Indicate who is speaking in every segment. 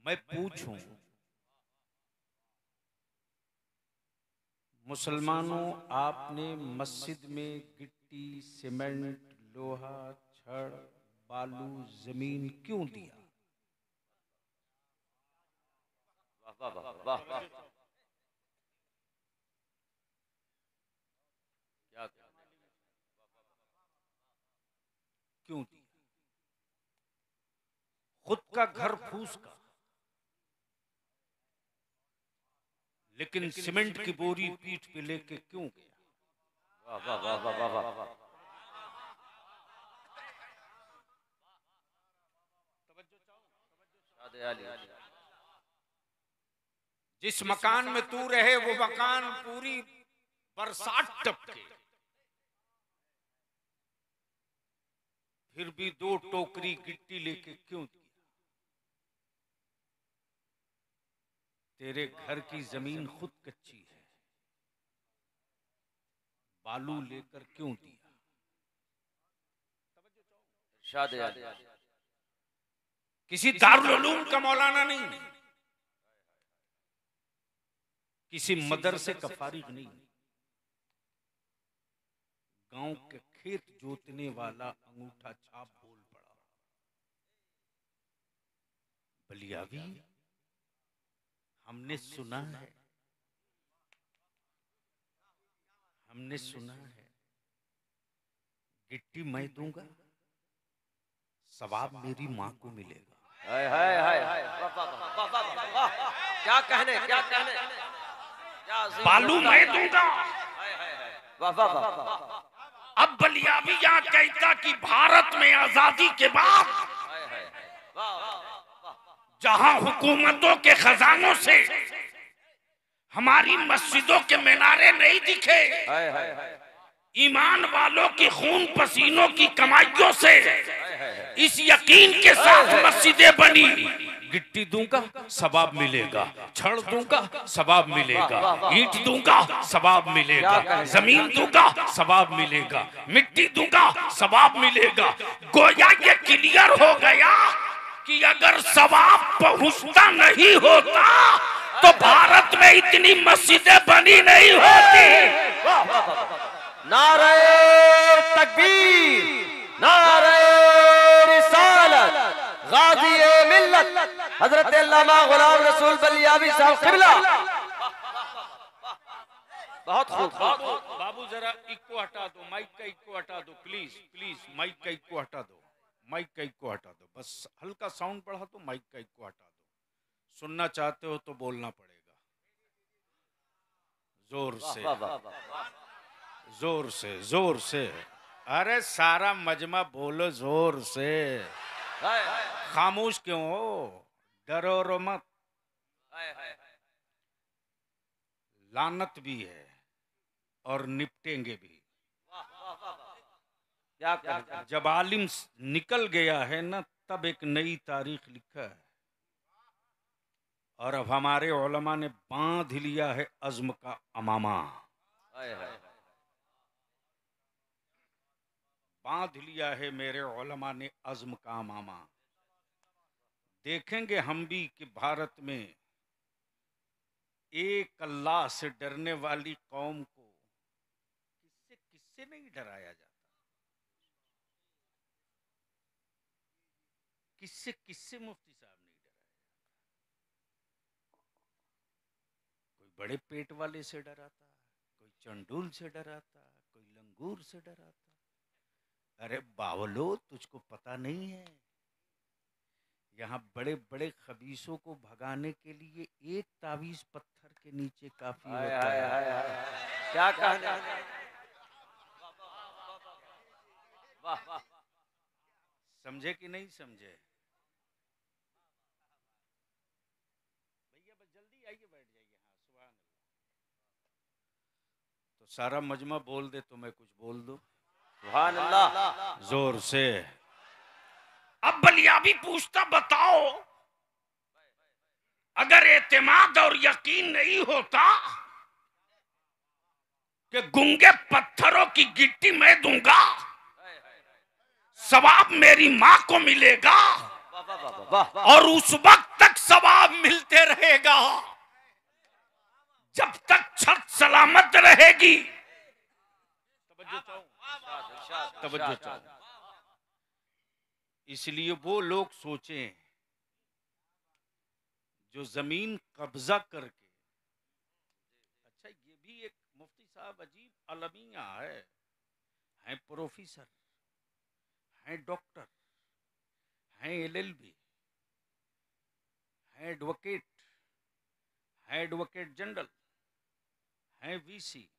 Speaker 1: मैं पूछूं, मुसलमानों, आपने मस्जिद में गिट्टी, सीमेंट, लोहा, छड़, बालू, जमीन क्यों दिया?
Speaker 2: वाह वाह वाह वाह, क्या
Speaker 1: क्यों दिया? खुद का घर फूस का, लेकिन सीमेंट की बोरी पीठ पे लेके क्यों गया?
Speaker 2: वाह वाह वाह वाह वाह वाह,
Speaker 1: जिस मकान में तू रहे वो मकान पूरी बरसात टपके, फिर भी 2 टोकरी गिट्टी लेके क्यों दिया? तेरे घर की जमीन खुद कच्ची है, बालू लेकर क्यों दिया? किसी दारुल उलूम का मौलाना नहीं, किसी मदरसे का फारिग नहीं, गांव के खेत जोतने वाला अंगूठा छाप बोल पड़ा, बलियावी हमने सुना है, हमने सुना है, गिट्टी मैं दूंगा, सवाब मेरी माँ को मिलेगा।
Speaker 2: हाय हाय हाय हाय, वाह वाह वाह वाह वाह, क्या कहने, क्या कहने,
Speaker 1: बालू मैं दूंगा।
Speaker 2: वाह वाह वाह,
Speaker 1: अब बलियावी यहाँ कहता कि भारत में आजादी के बाद जहां हुकूमतों के खजानों से हमारी मस्जिदों के मीनारे नहीं दिखे, ईमान वालों की खून पसीनों की कमाइयों से इस यकीन के साथ मस्जिदें बनी, गिट्टी दूंगा सवाब मिलेगा, छड़ दूंगा सवाब मिलेगा, ईंट दूंगा सवाब मिलेगा, जमीन दूंगा सवाब मिलेगा, मिट्टी दूंगा सवाब मिलेगा। गोया ये क्लियर हो गया कि अगर सवाब पहुंचता नहीं होता तो भारत में इतनी मस्जिदें बनी नहीं होती।
Speaker 2: नारे तकबीर, नारे रिसालत, गाज़ी मिल्लत हजरत अल्लामा गुलाम रसूल बलियावी साहब क़िबला। बहुत खूब।
Speaker 1: बाबू जरा इको हटा दो, माइक का इको हटा दो, प्लीज प्लीज, माइक का इको हटा दो, माइक का इको हटा दो, बस हल्का साउंड बढ़ा दो, माइक का इको हटा दो। सुनना चाहते हो तो बोलना पड़ेगा जोर से, जोर से, जोर से। अरे सारा मजमा बोलो जोर से, खामोश क्यों हो? डरो रो मत, लानत भी है और निपटेंगे भी। जब आलिम निकल गया है ना, तब एक नई तारीख लिखा है, और अब हमारे उलमा ने बांध लिया है अज़्म का अमामा, बांध लिया है मेरे उलमा ने अज़्म का अमामा। देखेंगे हम भी कि भारत में एक अल्लाह से डरने वाली कौम को किससे किससे नहीं डराया जाता, किससे किससे मुफ्ती साहब नहीं डराया जाता। कोई बड़े पेट वाले से डराता, कोई चंडूल से डराता, कोई लंगूर से डराता। अरे बावलो, तुझको पता नहीं है, यहाँ बड़े बड़े खबीसों को भगाने के लिए एक तावीज पत्थर के नीचे काफी होता है।
Speaker 2: क्या कहने,
Speaker 1: समझे कि नहीं समझे? भैया बस जल्दी आइए, बैठ जाइए। हाँ, सुभान अल्लाह। तो सारा मजमा बोल दे तो मैं कुछ बोल दूं।
Speaker 2: सुभान अल्लाह,
Speaker 1: जोर से। अब बलियावी पूछता, बताओ अगर एतमाद और यकीन नहीं होता कि गूंगे पत्थरों की गिट्टी मैं दूंगा, सवाब मेरी माँ को मिलेगा, और उस वक्त तक सवाब मिलते रहेगा जब तक छत सलामत रहेगी। तवज्जो चाहूं। इसलिए वो लोग सोचें जो जमीन कब्जा करके, अच्छा ये भी एक मुफ्ती साहब अजीब अलमिया है प्रोफेसर, हैं डॉक्टर, हैं एलएलबी, हैं एडवोकेट जनरल, हैं वीसी,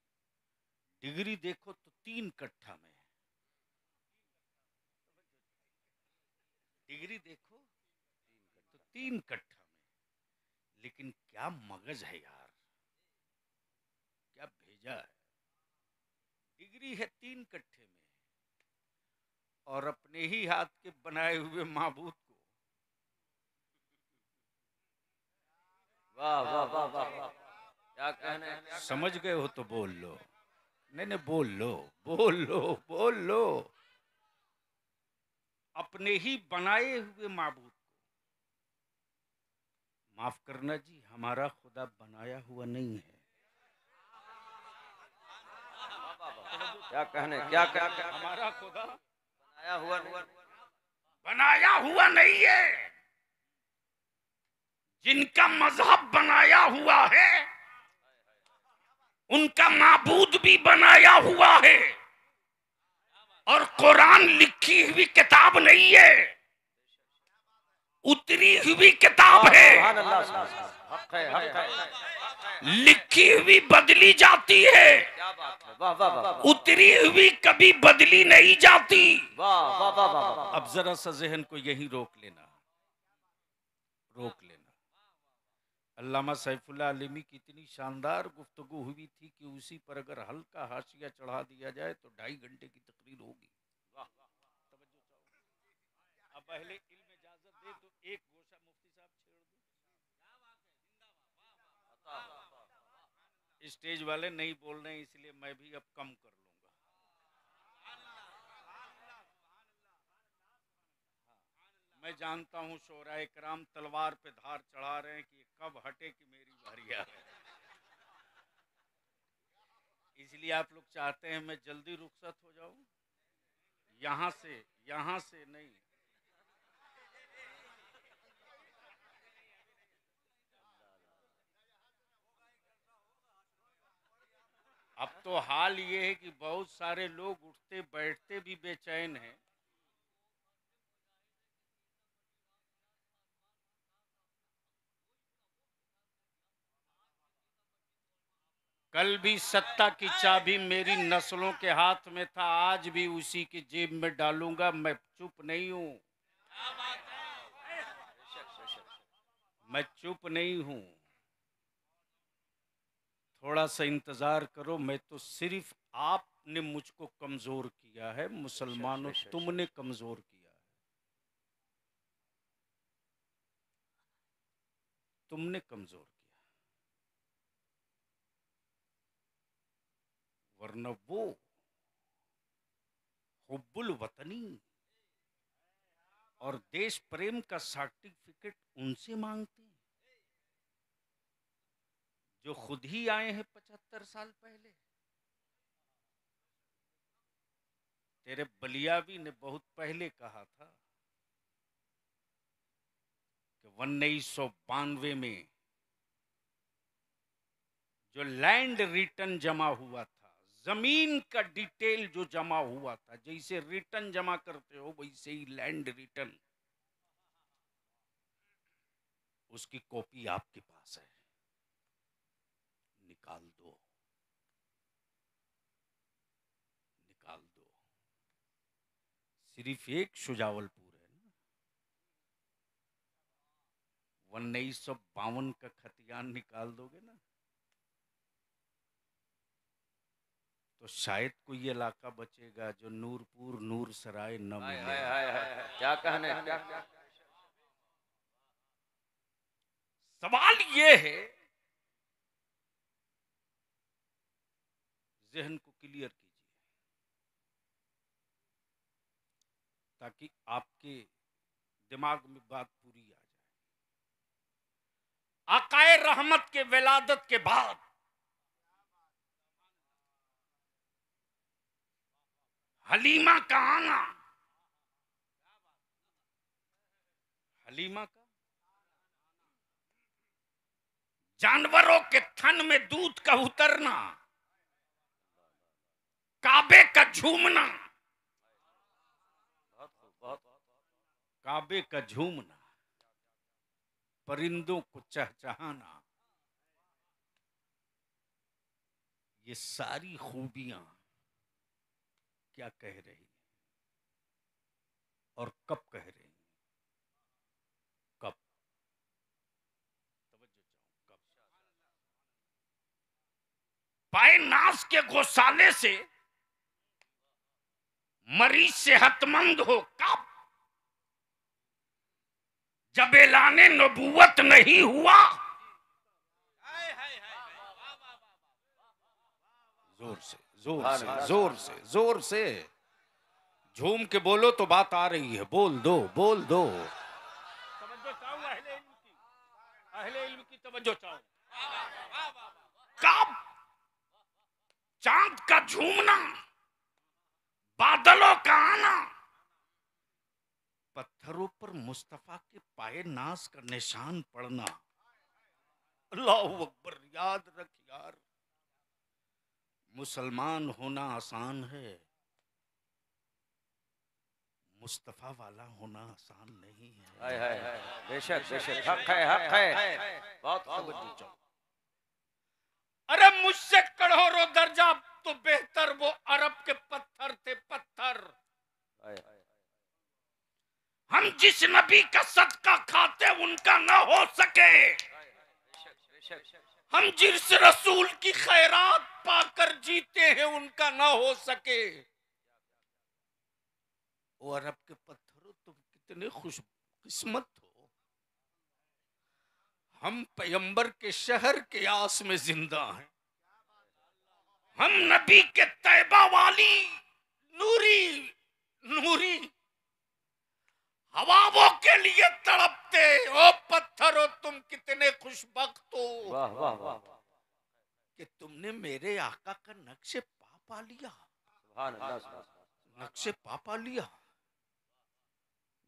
Speaker 1: डिग्री देखो तो 3 कट्ठा में है। डिग्री देखो तो 3 कट्ठा में, लेकिन क्या मगज है यार, क्या भेजा है। डिग्री है 3 कट्ठे में और अपने ही हाथ के बनाए हुए माबूद को।
Speaker 2: वाह वाह वाह वाह वाह, क्या कहने।
Speaker 1: समझ गए हो तो बोल लो, नहीं बोल लो, बोल लो, बोल लो। अपने ही बनाए हुए माबूद को, माफ करना जी, हमारा खुदा बनाया हुआ नहीं है।
Speaker 2: क्या कहने, क्या कहने।
Speaker 1: हमारा खुदा
Speaker 2: बनाया हुआ नहीं है।
Speaker 1: जिनका मजहब बनाया हुआ है उनका माबूद भी बनाया हुआ है, और कुरान लिखी हुई किताब नहीं है, उतरी हुई किताब है।
Speaker 2: हक है, हक है।
Speaker 1: लिखी हुई बदली जाती है,
Speaker 2: क्या बात है, वाह वाह वाह।
Speaker 1: उतरी हुई कभी बदली नहीं जाती।
Speaker 2: वाह वाह वाह वाह।
Speaker 1: अब जरा सा जहन को यही रोक लेना। अल्लामा सैफुल्लाह आलिमी की इतनी शानदार गुफ्तगू हुई थी कि उसी पर अगर हल्का हाशिया चढ़ा दिया जाए तो 2.5 घंटे की तकरीर होगी। अब पहले इल्म इजाजत दे तो एक गोशा मुफ्ती साहब छेड़ दो। स्टेज वाले नहीं बोल रहे हैं इसलिए मैं भी अब कम कर लूंगा। मैं जानता हूँ शोराए कराम तलवार पे धार चढ़ा रहे हैं कि कब हटे कि मेरी बारी आए, इसलिए आप लोग चाहते हैं मैं जल्दी रुखसत हो जाऊं। यहां से नहीं। अब तो हाल ये है कि बहुत सारे लोग उठते बैठते भी बेचैन हैं। कल भी सत्ता की चाबी मेरी नस्लों के हाथ में था, आज भी उसी की जेब में डालूंगा। मैं चुप नहीं हूं, मैं चुप नहीं हूं। थोड़ा सा इंतजार करो, मैं तो सिर्फ आपने मुझको कमजोर किया है मुसलमानों, तुमने कमजोर किया है, तुमने कमजोर किया। वरना वो हुब्बुल वतनी और देश प्रेम का सर्टिफिकेट उनसे मांगते हैं जो खुद ही आए हैं 75 साल पहले। तेरे बलियावी ने बहुत पहले कहा था कि 1992 में जो लैंड रिटर्न जमा हुआ था, जमीन का डिटेल जो जमा हुआ था, जैसे रिटर्न जमा करते हो वैसे ही लैंड रिटर्न, उसकी कॉपी आपके पास है, निकाल दो, निकाल दो। सिर्फ एक शुजावलपुर है ना, 1952 का खतियान निकाल दोगे ना तो शायद कोई इलाका बचेगा जो नूरपुर नूर सराय न मिले।
Speaker 2: क्या कहने, क्या।
Speaker 1: सवाल ये है, जहन को क्लियर कीजिए ताकि आपके दिमाग में बात पूरी आ जाए। आकाए रहमत के विलादत के बाद हलीमा का आना, हलीमा का जानवरों के थन में दूध का उतरना, काबे का झूमना, काबे का झूमना, परिंदों को चहचहाना, ये सारी खूबियां क्या कह रही और कब कह रही? कब? तवज्जो चाहूं, कब? पाए नास के गौसाले से मरीज सेहतमंद हो कब? जब ऐलाने नबूवत नहीं हुआ। जोर से, जोर से, जोर से, जोर से झूम के बोलो तो बात आ रही है। बोल दो, बोल दो। तवज्जो चाहूं अहले इल्म की तवज्जो चाहूं। कब? चांद का झूमना, बादलों का आना, पत्थरों पर मुस्तफा के पाए नाज का निशान पड़ना। अल्लाहु अकबर। याद रख यार, मुसलमान होना आसान है, मुस्तफा वाला होना आसान नहीं है।
Speaker 2: बेशक बेशक, हक है, हक है। बहुत।
Speaker 1: अरे मुझसे करोड़ों दर्जा तो बेहतर वो अरब के पत्थर थे, पत्थर। हम जिस नबी का सदका खाते उनका न हो सके, हम जिस रसूल की खैरात पाकर जीते हैं उनका न हो सके। वो अरब के पत्थरों, तुम कितने खुश किस्मत हो, हम पैगंबर के शहर के आस में जिंदा हैं। हम नबी के तैबा वाली नूरी नूरी हवाओं के लिए तड़पते। ओ पत्थरों, तुम कितने खुशबख्त हो।
Speaker 2: वाह वाह वाह,
Speaker 1: कि तुमने मेरे आका का नक्शे पा लिया।
Speaker 2: सुभान अल्लाह, सुभान अल्लाह।
Speaker 1: नक्शे पा लिया,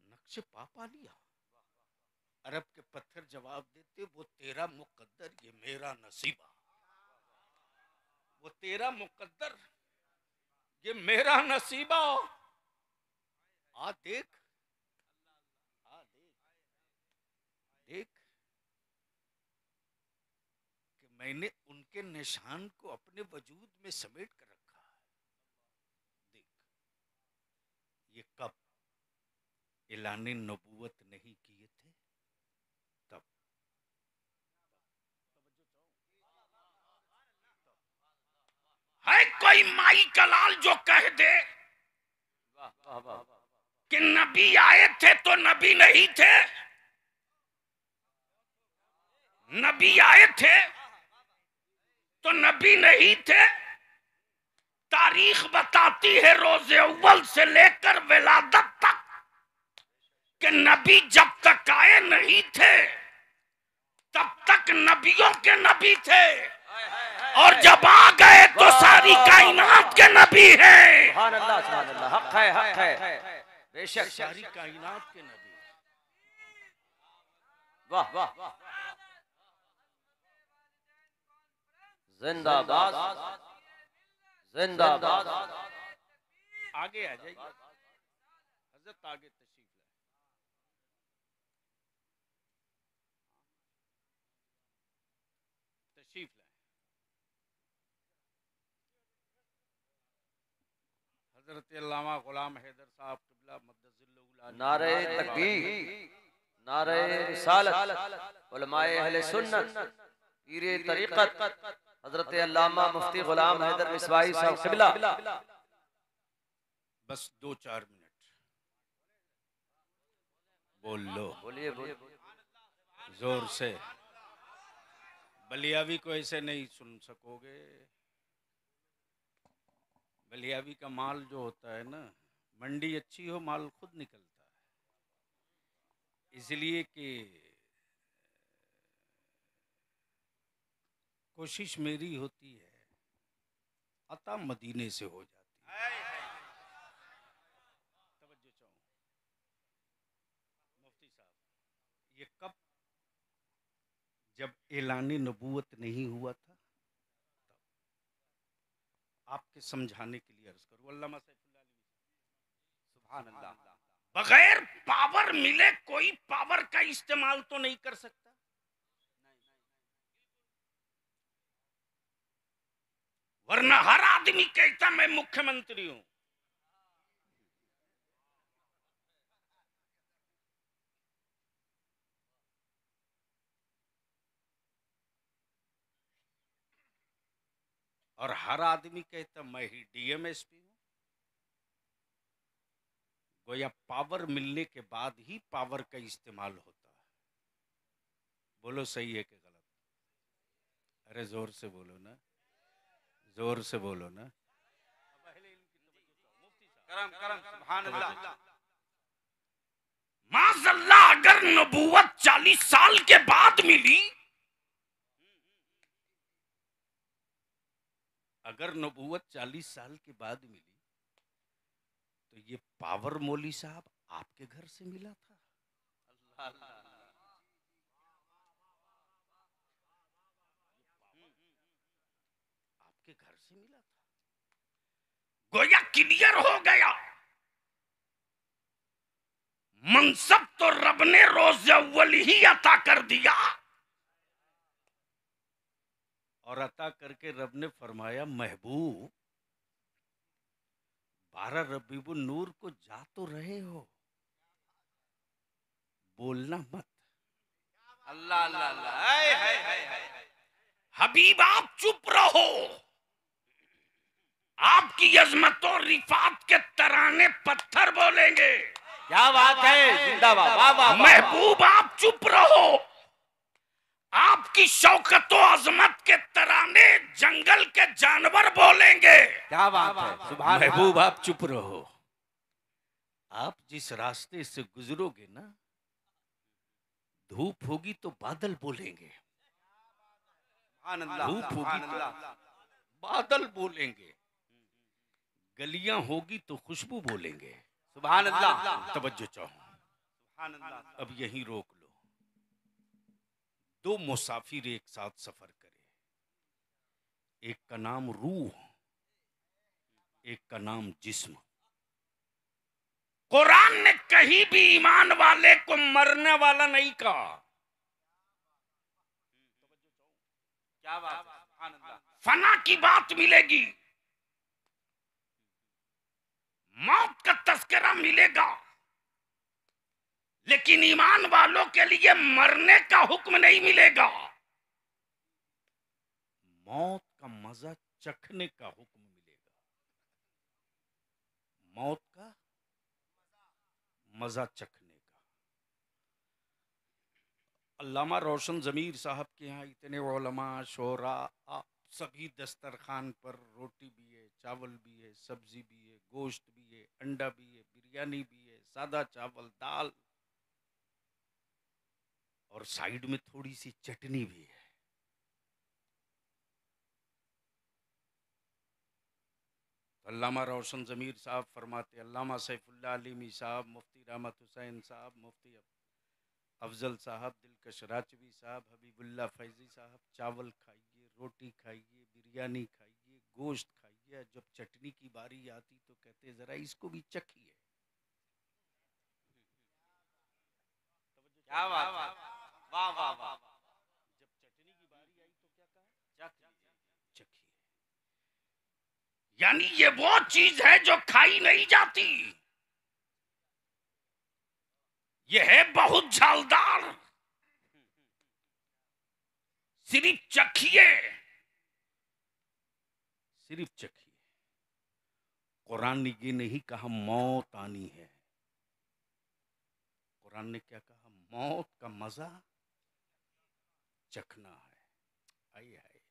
Speaker 1: नक्शे पा लिया। अरब के पत्थर जवाब देते, वो तेरा मुकद्दर, ये मेरा नसीबा। वो तेरा मुकद्दर, ये मेरा नसीबा। आ देख, आ देख, देख कि मैंने उनके निशान को अपने वजूद में समेट कर रखा है। देख, ये कब ऐलाने नबूवत नहीं किए थे, तब। है कोई माई का लाल जो कह दे कि नबी आए थे तो नबी नहीं थे? नबी आए थे तो नबी नहीं थे। तारीख बताती है रोज़े अव्वल से लेकर विलादत तक कि नबी जब तक आए नहीं थे तब तक नबियों के नबी थे, और जब आ गए तो सारी कायनात के नबी हैं।
Speaker 2: सुभान अल्लाह, सुभान अल्लाह, हक है, हक है। बेशक,
Speaker 1: सारी कायनात के नबी।
Speaker 2: वाह वाह, जिंदाबाद, जिंदाबाद।
Speaker 1: आगे आ जाइए हजरत, आगे तशरीफ लाए। तशरीफ लाए हजरत अल्लामा गुलाम हैदर साहब क़िबला मद्दसिल्लहुल।
Speaker 2: नारे तकबीर, नारे रिसालत, उलमाए अहले सुन्नत, पीरे तरीक़त हजरत अल्लामा मुफ्ती गुलाम हैदर मिसवाही साहब क़िबला।
Speaker 1: बस 2-4 मिनट बोल लो,
Speaker 2: बोलिए बोलिए।
Speaker 1: जोर से। बलियावी को ऐसे नहीं सुन सकोगे। बलियावी का माल जो होता है ना, मंडी अच्छी हो माल खुद निकलता है। इसलिए कि कोशिश मेरी होती है, अता मदीने से हो जाती है। तवज्जो चाहूं मुफ्ती साहब, ये कब, जब ऐलान नबूवत नहीं हुआ था, आपके समझाने के लिए अर्ज करूं, अल्लामा सैफुल्लाह अलवी, सुभान अल्लाह, बगैर पावर मिले कोई पावर का इस्तेमाल तो नहीं कर सकता। वरना हर आदमी कहता मैं मुख्यमंत्री हूं। और हर आदमी कहता मैं ही डीएमएसपी हूं। गोया पावर मिलने के बाद ही पावर का इस्तेमाल होता है। बोलो सही है कि गलत? अरे जोर से बोलो ना, जोर से बोलो ना।
Speaker 3: करम करम सुभान अल्लाह।
Speaker 1: माज़अल्लाह, अगर नबूवत 40 साल के बाद मिली, अगर नबूवत 40 साल के बाद मिली, तो ये पावर मौली साहब आपके घर से मिला था। आपके घर से मिला था। गोया क्लियर हो गया, मनसब तो रब ने रोज़ अव्वल ही अता कर दिया, और अता करके रब ने फरमाया महबूब 12 रबीउल नूर को जा तो रहे हो, बोलना मत।
Speaker 3: अल्लाह अल्लाह अल्लाह, हाय हाय हाय हाय।
Speaker 1: हबीब आप चुप रहो, आपकी अजमत और रिफात के तराने पत्थर बोलेंगे।
Speaker 3: क्या बात है, जिंदाबाद, वाह वाह।
Speaker 1: महबूब आप चुप रहो, आपकी शौकत और अजमत के तराने जंगल के जानवर बोलेंगे।
Speaker 3: क्या बात है, सुभान
Speaker 1: महबूब आप चुप रहो, आप जिस रास्ते से गुजरोगे ना, धूप होगी तो बादल बोलेंगे, धूप होगी तो बादल बोलेंगे, गलियां होगी तो खुशबू बोलेंगे।
Speaker 3: सुभान अल्लाह।
Speaker 1: तवज्जो चाहो, अब यहीं रोक लो। दो मुसाफिर एक साथ सफर करे, एक का नाम रूह, एक का नाम जिस्म। कुरान ने कहीं भी ईमान वाले को मरने वाला नहीं कहा।
Speaker 3: क्या बात है, सुभान अल्लाह।
Speaker 1: फना की बात मिलेगी, मौत का तस्करा मिलेगा, लेकिन ईमान वालों के लिए मरने का हुक्म नहीं मिलेगा। मौत का मजा चखने का हुक्म मिलेगा, मौत का मजा चखने का। अल्लामा रोशन ज़मीर साहब के यहाँ इतने उलमा शोरा, आप सभी दस्तरखान पर रोटी भी है, चावल भी है, सब्जी भी है, गोश्त भी है, अंडा भी है, बिरयानी भी है, सादा चावल, दाल, और साइड में थोड़ी सी चटनी भी है। अल्लामा रोशन ज़मीर साहब फरमाते, अल्लामा सैफुल्लाह अलवी साहब, मुफ्ती रहमत हुसैन साहब, मुफ्ती अफजल साहब, दिलकश राचवी साहब, हबीबुल्लाह फैजी साहब, चावल खाइए, रोटी खाइए, बिरयानी खाइए, गोश्त खाइए, जब चटनी की बारी आती तो कहते जरा इसको भी चखिए।
Speaker 3: क्या बात है, वाह वाह वाह।
Speaker 1: जब चटनी की बारी आई तो क्या कहा? चखिए। यानी ये वो चीज है जो खाई नहीं जाती, ये है बहुत झालदार, सिर्फ चखिए, सिर्फ चखिए। कुरान ने ये नहीं कहा मौत आनी है, कुरान ने क्या कहा? मौत का मजा चखना है। आइए आइए,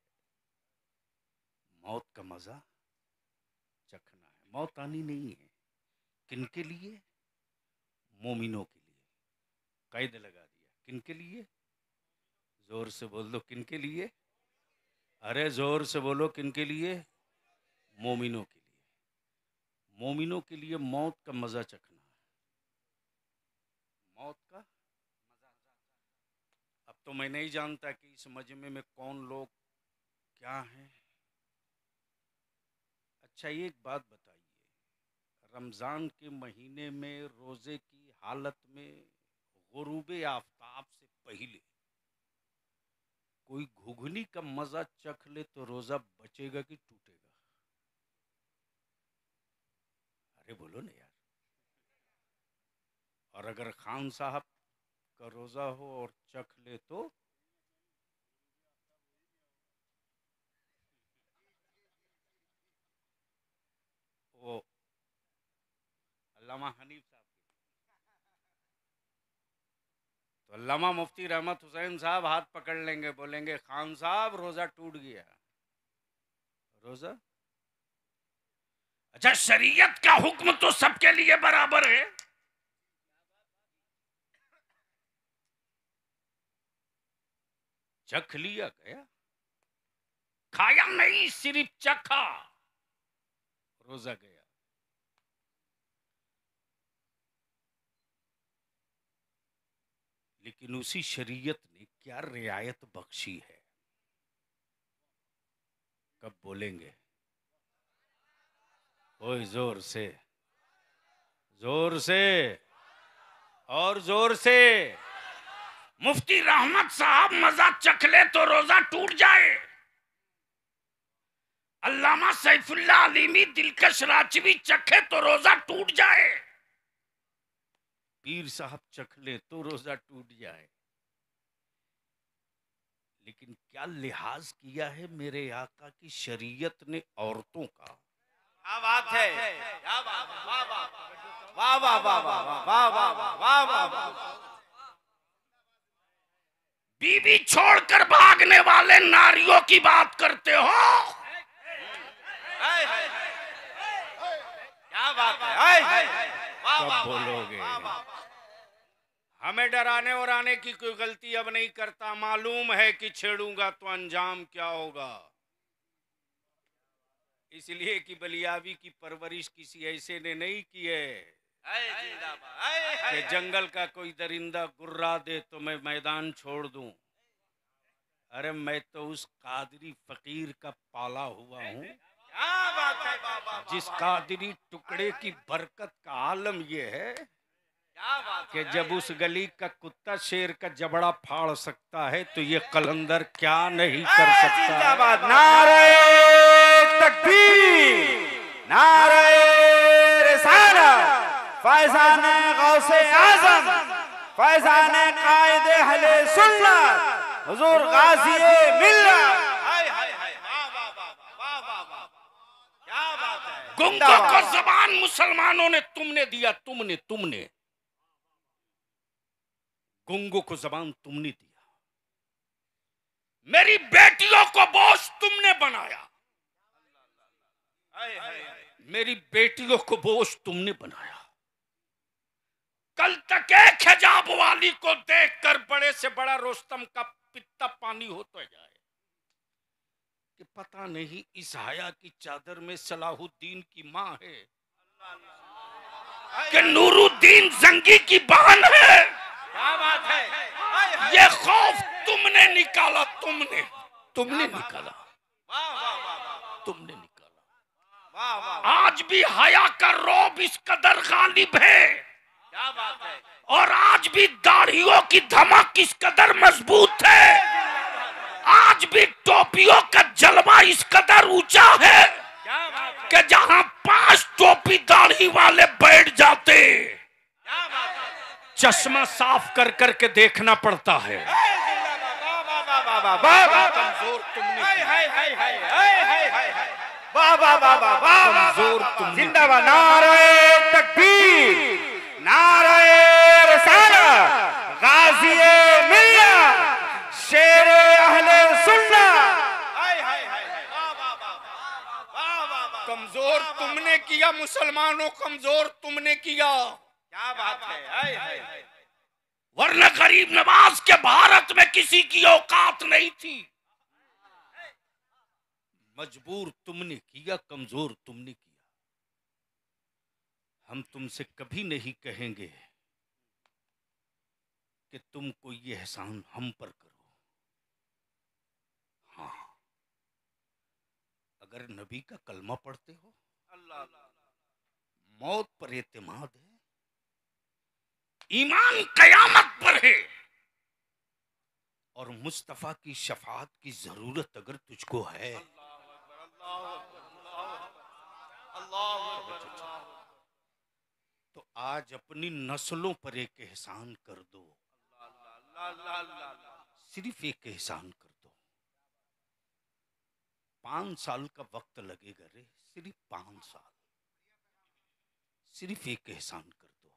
Speaker 1: मौत का मजा चखना है। मौत आनी नहीं है, किनके लिए? मोमिनों के लिए। कायदे लगा दिया, किनके लिए? जोर से बोल दो, किनके लिए? अरे जोर से बोलो, किनके लिए? मोमिनों के लिए। मोमिनों के लिए मौत का मजा चखना, मौत का। अब तो मैं नहीं जानता कि इस मजमे में कौन लोग क्या हैं। अच्छा, एक बात बताइए, रमजान के महीने में रोजे की हालत में गुरूब आफताब से पहले कोई घुघनी का मजा चख ले तो रोजा बचेगा कि टूटेगा? अरे बोलो ना यार। और अगर खान साहब का रोजा हो और चख ले तो? वो अल्लामा हनीफ साहब के, तो अल्लामा मुफ्ती रहमत हुसैन साहब हाथ पकड़ लेंगे, बोलेंगे खान साहब रोजा टूट गया। रोजा? अच्छा, शरीयत का हुक्म तो सबके लिए बराबर है। चख लिया गया, खाया नहीं, सिर्फ चखा, रोजा गया। लेकिन उसी शरीयत ने क्या रियायत बख्शी है, कब बोलेंगे? ओए जोर से, जोर से और जोर से। मुफ्ती रहमत साहब मजा चख ले तो रोजा टूट जाए, अल्लामा सैफुल्लाह अलीमी दिलकश रांचवी चखे तो रोजा टूट जाए, पीर साहब चख ले तो रोजा टूट जाए। लेकिन क्या लिहाज किया है मेरे आका की शरीयत ने औरतों का।
Speaker 3: क्या बात है, क्या बात है, वाह वाह वाह वाह वाह वाह वाह वाह वाह वाह वाह।
Speaker 1: बीवी छोड़कर भागने वाले नारियों की बात करते हो?
Speaker 3: क्या बात है,
Speaker 1: कब बोलोगे? हमें डराने और आने की कोई गलती अब नहीं करता, मालूम है कि छेड़ूंगा तो अंजाम क्या होगा। इसलिए कि बलियावी की परवरिश किसी ऐसे ने नहीं की है कि जंगल का कोई दरिंदा गुर्रा दे तो मैं मैदान छोड़ दूं। अरे मैं तो उस कादरी फकीर का पाला हुआ हूँ।
Speaker 3: क्या बात है,
Speaker 1: जिस कादरी टुकड़े की बरकत का आलम यह है कि जब उस गली का कुत्ता शेर का जबड़ा फाड़ सकता है तो ये कलंदर क्या नहीं कर सकता।
Speaker 3: नारे तकबीर, नारे रिसालत, फैज़ान गौसे आज़म, फैज़ान कायदे अहले सुन्नत, हुजूर गाज़ी मिल्लत। क्या बात है।
Speaker 1: गुंगों को ज़बान मुसलमानों ने तुमने दिया, तुमने गुंगों को ज़बान तुमने दिया, मेरी बेटियों को बोझ तुमने बनाया, मेरी बेटियों को बोझ तुमने बनाया। कल तक एक हिजाब वाली को देखकर बड़े से बड़ा रोस्तम का पित्ता पानी होता जाए कि पता नहीं इस हया की चादर में सलाहुद्दीन की मां है कि नूरुद्दीन जंगी की बहन है।
Speaker 3: क्या बात है।
Speaker 1: ये खौफ तुमने निकाला, तुमने निकाला, तुमने निकाला। आज भी हया का रौब इस कदर गालिब है,
Speaker 3: क्या बात है।
Speaker 1: और आज भी दाढ़ियों की धमक इस कदर मजबूत है, आज भी टोपियों का जलवा इस कदर ऊंचा है कि जहां 5 टोपी दाढ़ी वाले बैठ जाते, चश्मा साफ कर करके देखना पड़ता है। कमजोर तुमने,
Speaker 3: जिंदाबाद। नारे तकबीर, नारे रिसालत, गाज़ी मिल्लत, शेर अहले सुन्नत।
Speaker 1: कमजोर तुमने किया मुसलमानों, कमजोर तुमने किया।
Speaker 3: क्या बात है।
Speaker 1: वरना गरीब नवाज के भारत में किसी की औकात नहीं थी। मजबूर तुमने किया, कमजोर तुमने किया। हम तुमसे कभी नहीं कहेंगे कि तुम कोई ये एहसान हम पर करो। हाँ, अगर नबी का कलमा पढ़ते हो, मौत पर एतमाद है, ईमान कयामत पर है, और मुस्तफा की शफाअत की जरूरत अगर तुझको है, तो आज अपनी नस्लों पर एक एहसान कर दो। सिर्फ एक एहसान कर दो। 5 साल का वक्त लगेगा रे, सिर्फ 5 साल। सिर्फ एक एहसान कर दो,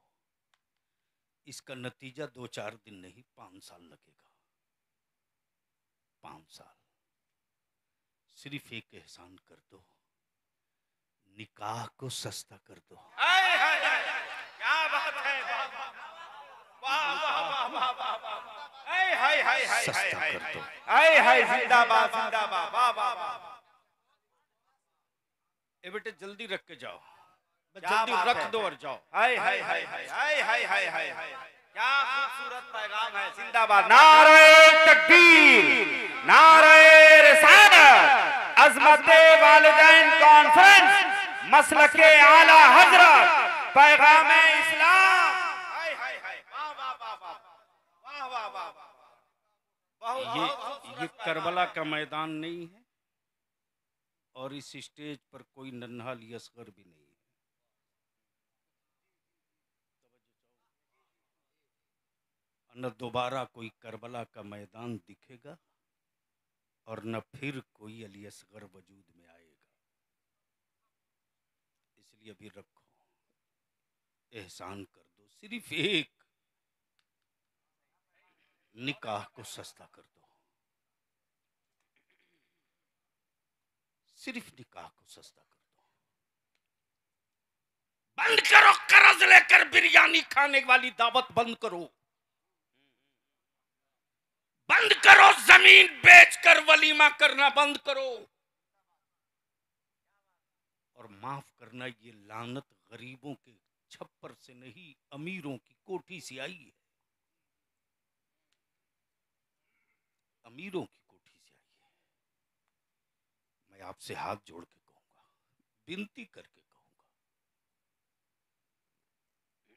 Speaker 1: इसका नतीजा 2-4 दिन नहीं, 5 साल लगेगा। 5 साल। सिर्फ एक एहसान कर दो, निकाह को सस्ता कर दो।
Speaker 3: क्या बात है, वाह वाह वाह वाह वाह वाह,
Speaker 1: सस्ता कर दो।
Speaker 3: जिंदाबाद जिंदाबाद, वाह वाह वाह।
Speaker 1: ए बेटे जल्दी रख के जाओ,
Speaker 3: क्या
Speaker 1: जल्दी
Speaker 3: बात
Speaker 1: रख
Speaker 3: है।
Speaker 1: दो और जाओ।
Speaker 3: हाय हाय हाय हाय हाय हाय हाय हाय हाय, क्या खूबसूरत पैगाम है। जिंदाबाद, नारे तकबीर, नारे रिसालत, अज़मते वालिदैन कॉन्फ्रेंस, मसलके आला हजरत, पैगाम इस्लाम। हाय हाय हाय, वाह वाह वाह वाह वाह वाह वाह वाह।
Speaker 1: ये करबला का मैदान नहीं है, और इस स्टेज पर कोई नन्हा अली असगर भी नहीं है। न दोबारा कोई करबला का मैदान दिखेगा, और न फिर कोई अली असगर वजूद में आएगा। इसलिए अभी रखो, एहसान कर दो, सिर्फ एक, निकाह को सस्ता कर दो। सिर्फ निकाह को सस्ता कर दो। बंद करो कर्ज लेकर बिरयानी खाने वाली दावत, बंद करो। बंद करो जमीन बेचकर वलीमा करना, बंद करो। और माफ करना, ये लानत गरीबों के छप्पर से नहीं, अमीरों की कोठी से आई है। अमीरों की कोठी से आई है। मैं आपसे हाथ जोड़ के कहूंगा, विनती करके कहूंगा,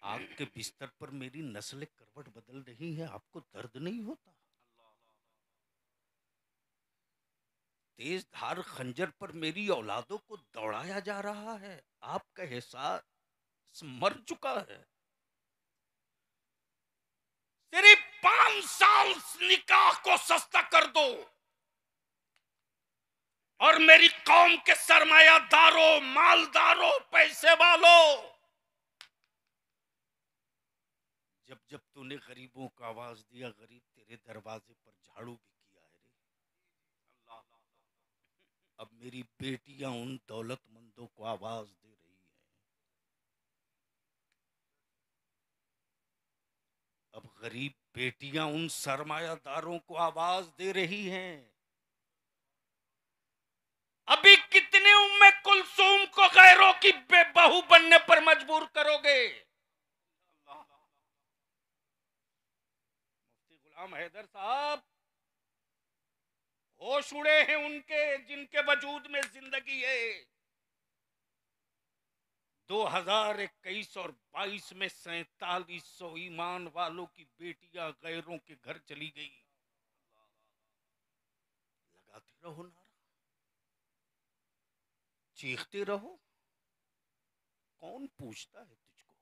Speaker 1: आग के बिस्तर पर मेरी नस्लें करवट बदल रही है, आपको दर्द नहीं होता? तेज धार खंजर पर मेरी औलादों को दौड़ाया जा रहा है, आपका एहसास मर चुका है। सिर्फ 5 साल निकाह को सस्ता कर दो, और मेरी कौम के सरमायादारों, मालदारों, पैसे वालों, जब जब तूने गरीबों को आवाज दिया, गरीब तेरे दरवाजे पर झाड़ू भी किया है रे। अब मेरी बेटियां उन दौलतमंदों को आवाज दे रही हैं। अब गरीब बेटियां उन सरमायादारों को आवाज दे रही हैं। अभी कितने उम्मे कुलसूम को गैरों की बहू बनने पर मजबूर करोगे? मुफ्ती गुलाम हैदर साहब, होश उड़े हैं उनके जिनके वजूद में जिंदगी है। 2021 और 22 में 4700 ईमान वालों की बेटियां गैरों के घर चली गई। लगाते रहो नारा, चीखते रहो, कौन पूछता है तुझको?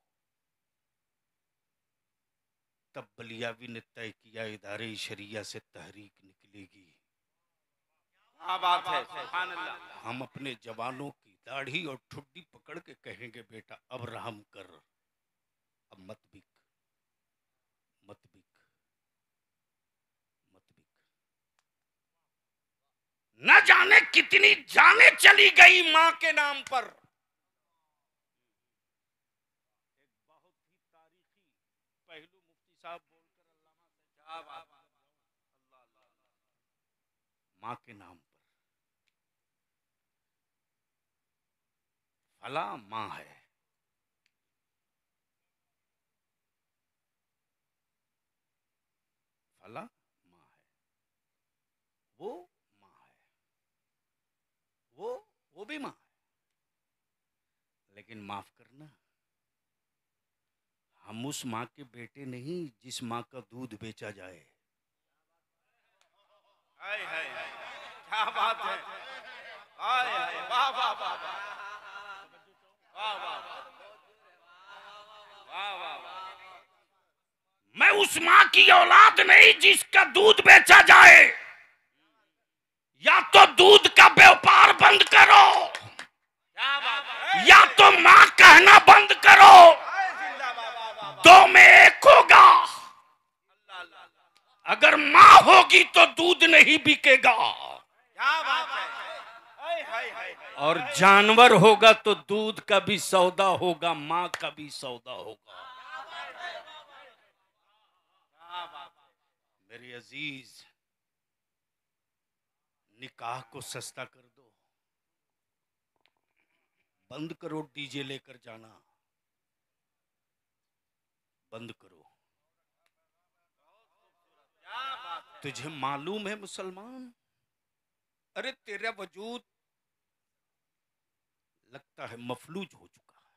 Speaker 1: तब बलियावी ने तय किया, इदारे शरिया से तहरीक निकलेगी।
Speaker 3: क्या बात है, सुभान अल्लाह।
Speaker 1: हम अपने जवानों की दाढ़ी और ठुड्डी पकड़ के कहेंगे, बेटा अब रहम कर, अब मत बिक, मत बिक, मत बिक। न जाने कितनी जाने चली गई मां के नाम पर। एक बहुत ही तारीखी पहलू मुफ्ती साहब बोलकर अल्लामा से, क्या बात, मां के नाम पर फला माँ है, फला माँ है, वो माँ है, वो भी माँ है। लेकिन माफ करना, हम उस माँ के बेटे नहीं जिस माँ का दूध बेचा जाए।
Speaker 3: हाय हाय हाय, क्या बात है, हाय हाय, वाह वाह वाह वाह वाह वाह वाह वाह वाह।
Speaker 1: मैं उस माँ की औलाद नहीं जिसका दूध बेचा जाए। या तो दूध का व्यापार बंद करो,
Speaker 3: क्या बात है,
Speaker 1: या तो माँ कहना बंद करो।
Speaker 3: हाय जिंदाबाद, वाह वाह वाह,
Speaker 1: दो में एक होगा।
Speaker 3: अल्लाह अल्लाह,
Speaker 1: अगर माँ होगी तो दूध नहीं बिकेगा,
Speaker 3: क्या बात है, हाय हाय हाय,
Speaker 1: और जानवर होगा तो दूध का भी सौदा होगा, माँ का भी सौदा होगा।
Speaker 3: क्या बात है,
Speaker 1: मेरे अजीज, निकाह को सस्ता कर दो, बंद करो डीजे लेकर जाना, बंद करो।
Speaker 3: क्या बात है,
Speaker 1: तुझे मालूम है मुसलमान, अरे तेरा वजूद लगता है मफलूज हो चुका है।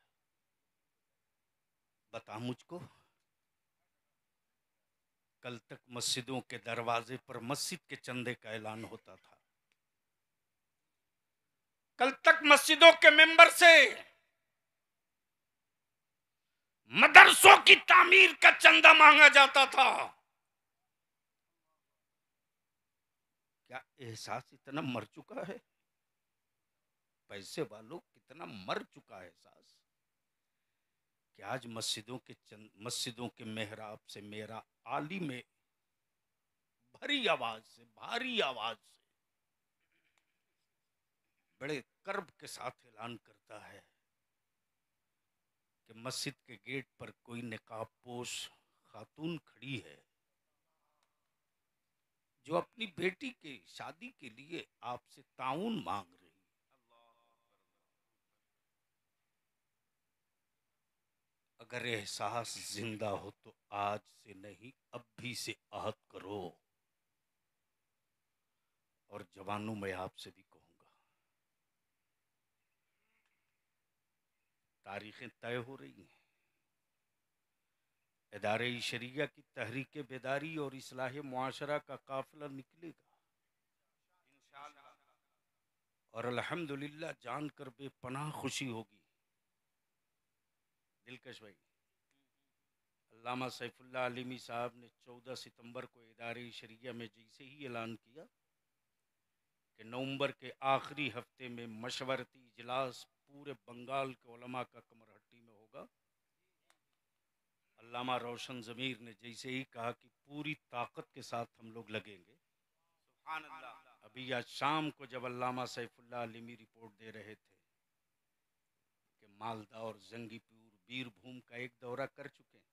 Speaker 1: बता मुझको, कल तक मस्जिदों के दरवाजे पर मस्जिद के चंदे का ऐलान होता था। कल तक मस्जिदों के मेंबर से मदरसों की तामीर का चंदा मांगा जाता था। क्या एहसास इतना मर चुका है? पैसे वालों कितना मर चुका है एहसास कि आज मस्जिदों के मेहराब से मेरा आली में भरी आवाज से, भारी आवाज से, बड़े कर्ब के साथ ऐलान करता है कि मस्जिद के गेट पर कोई निकाब पोश खातून खड़ी है जो अपनी बेटी के शादी के लिए आपसे ताउन मांग रही। अगर एहसास जिंदा हो तो आज से नहीं, अब भी से आहद करो। और जवानों, में आपसे भी कहूंगा, तारीखें तय हो रही हैं। इदारे शरिया की तहरीक बेदारी और इस्लाह मुआशरा का काफिला निकलेगा और अल्हम्दुलिल्लाह जानकर बेपनाह खुशी होगी। दिलकश भाई, अल्लामा सैफुल्लाह अलीमी साहब ने 14 सितंबर को इदारे शरिया में जैसे ही ऐलान किया कि नवंबर के आखिरी हफ्ते में मशवरती इजलास पूरे बंगाल के उलमा का कमरहट्टी में होगा, अल्लामा रोशन ज़मीर ने जैसे ही कहा कि पूरी ताकत के साथ हम लोग लगेंगे।
Speaker 3: सुभान अल्लाह,
Speaker 1: अभी आज शाम को जब अल्लामा सैफुल्लाह अलीमी रिपोर्ट दे रहे थे कि मालदा और जंगीपुर बीरभूम का एक दौरा कर चुके हैं,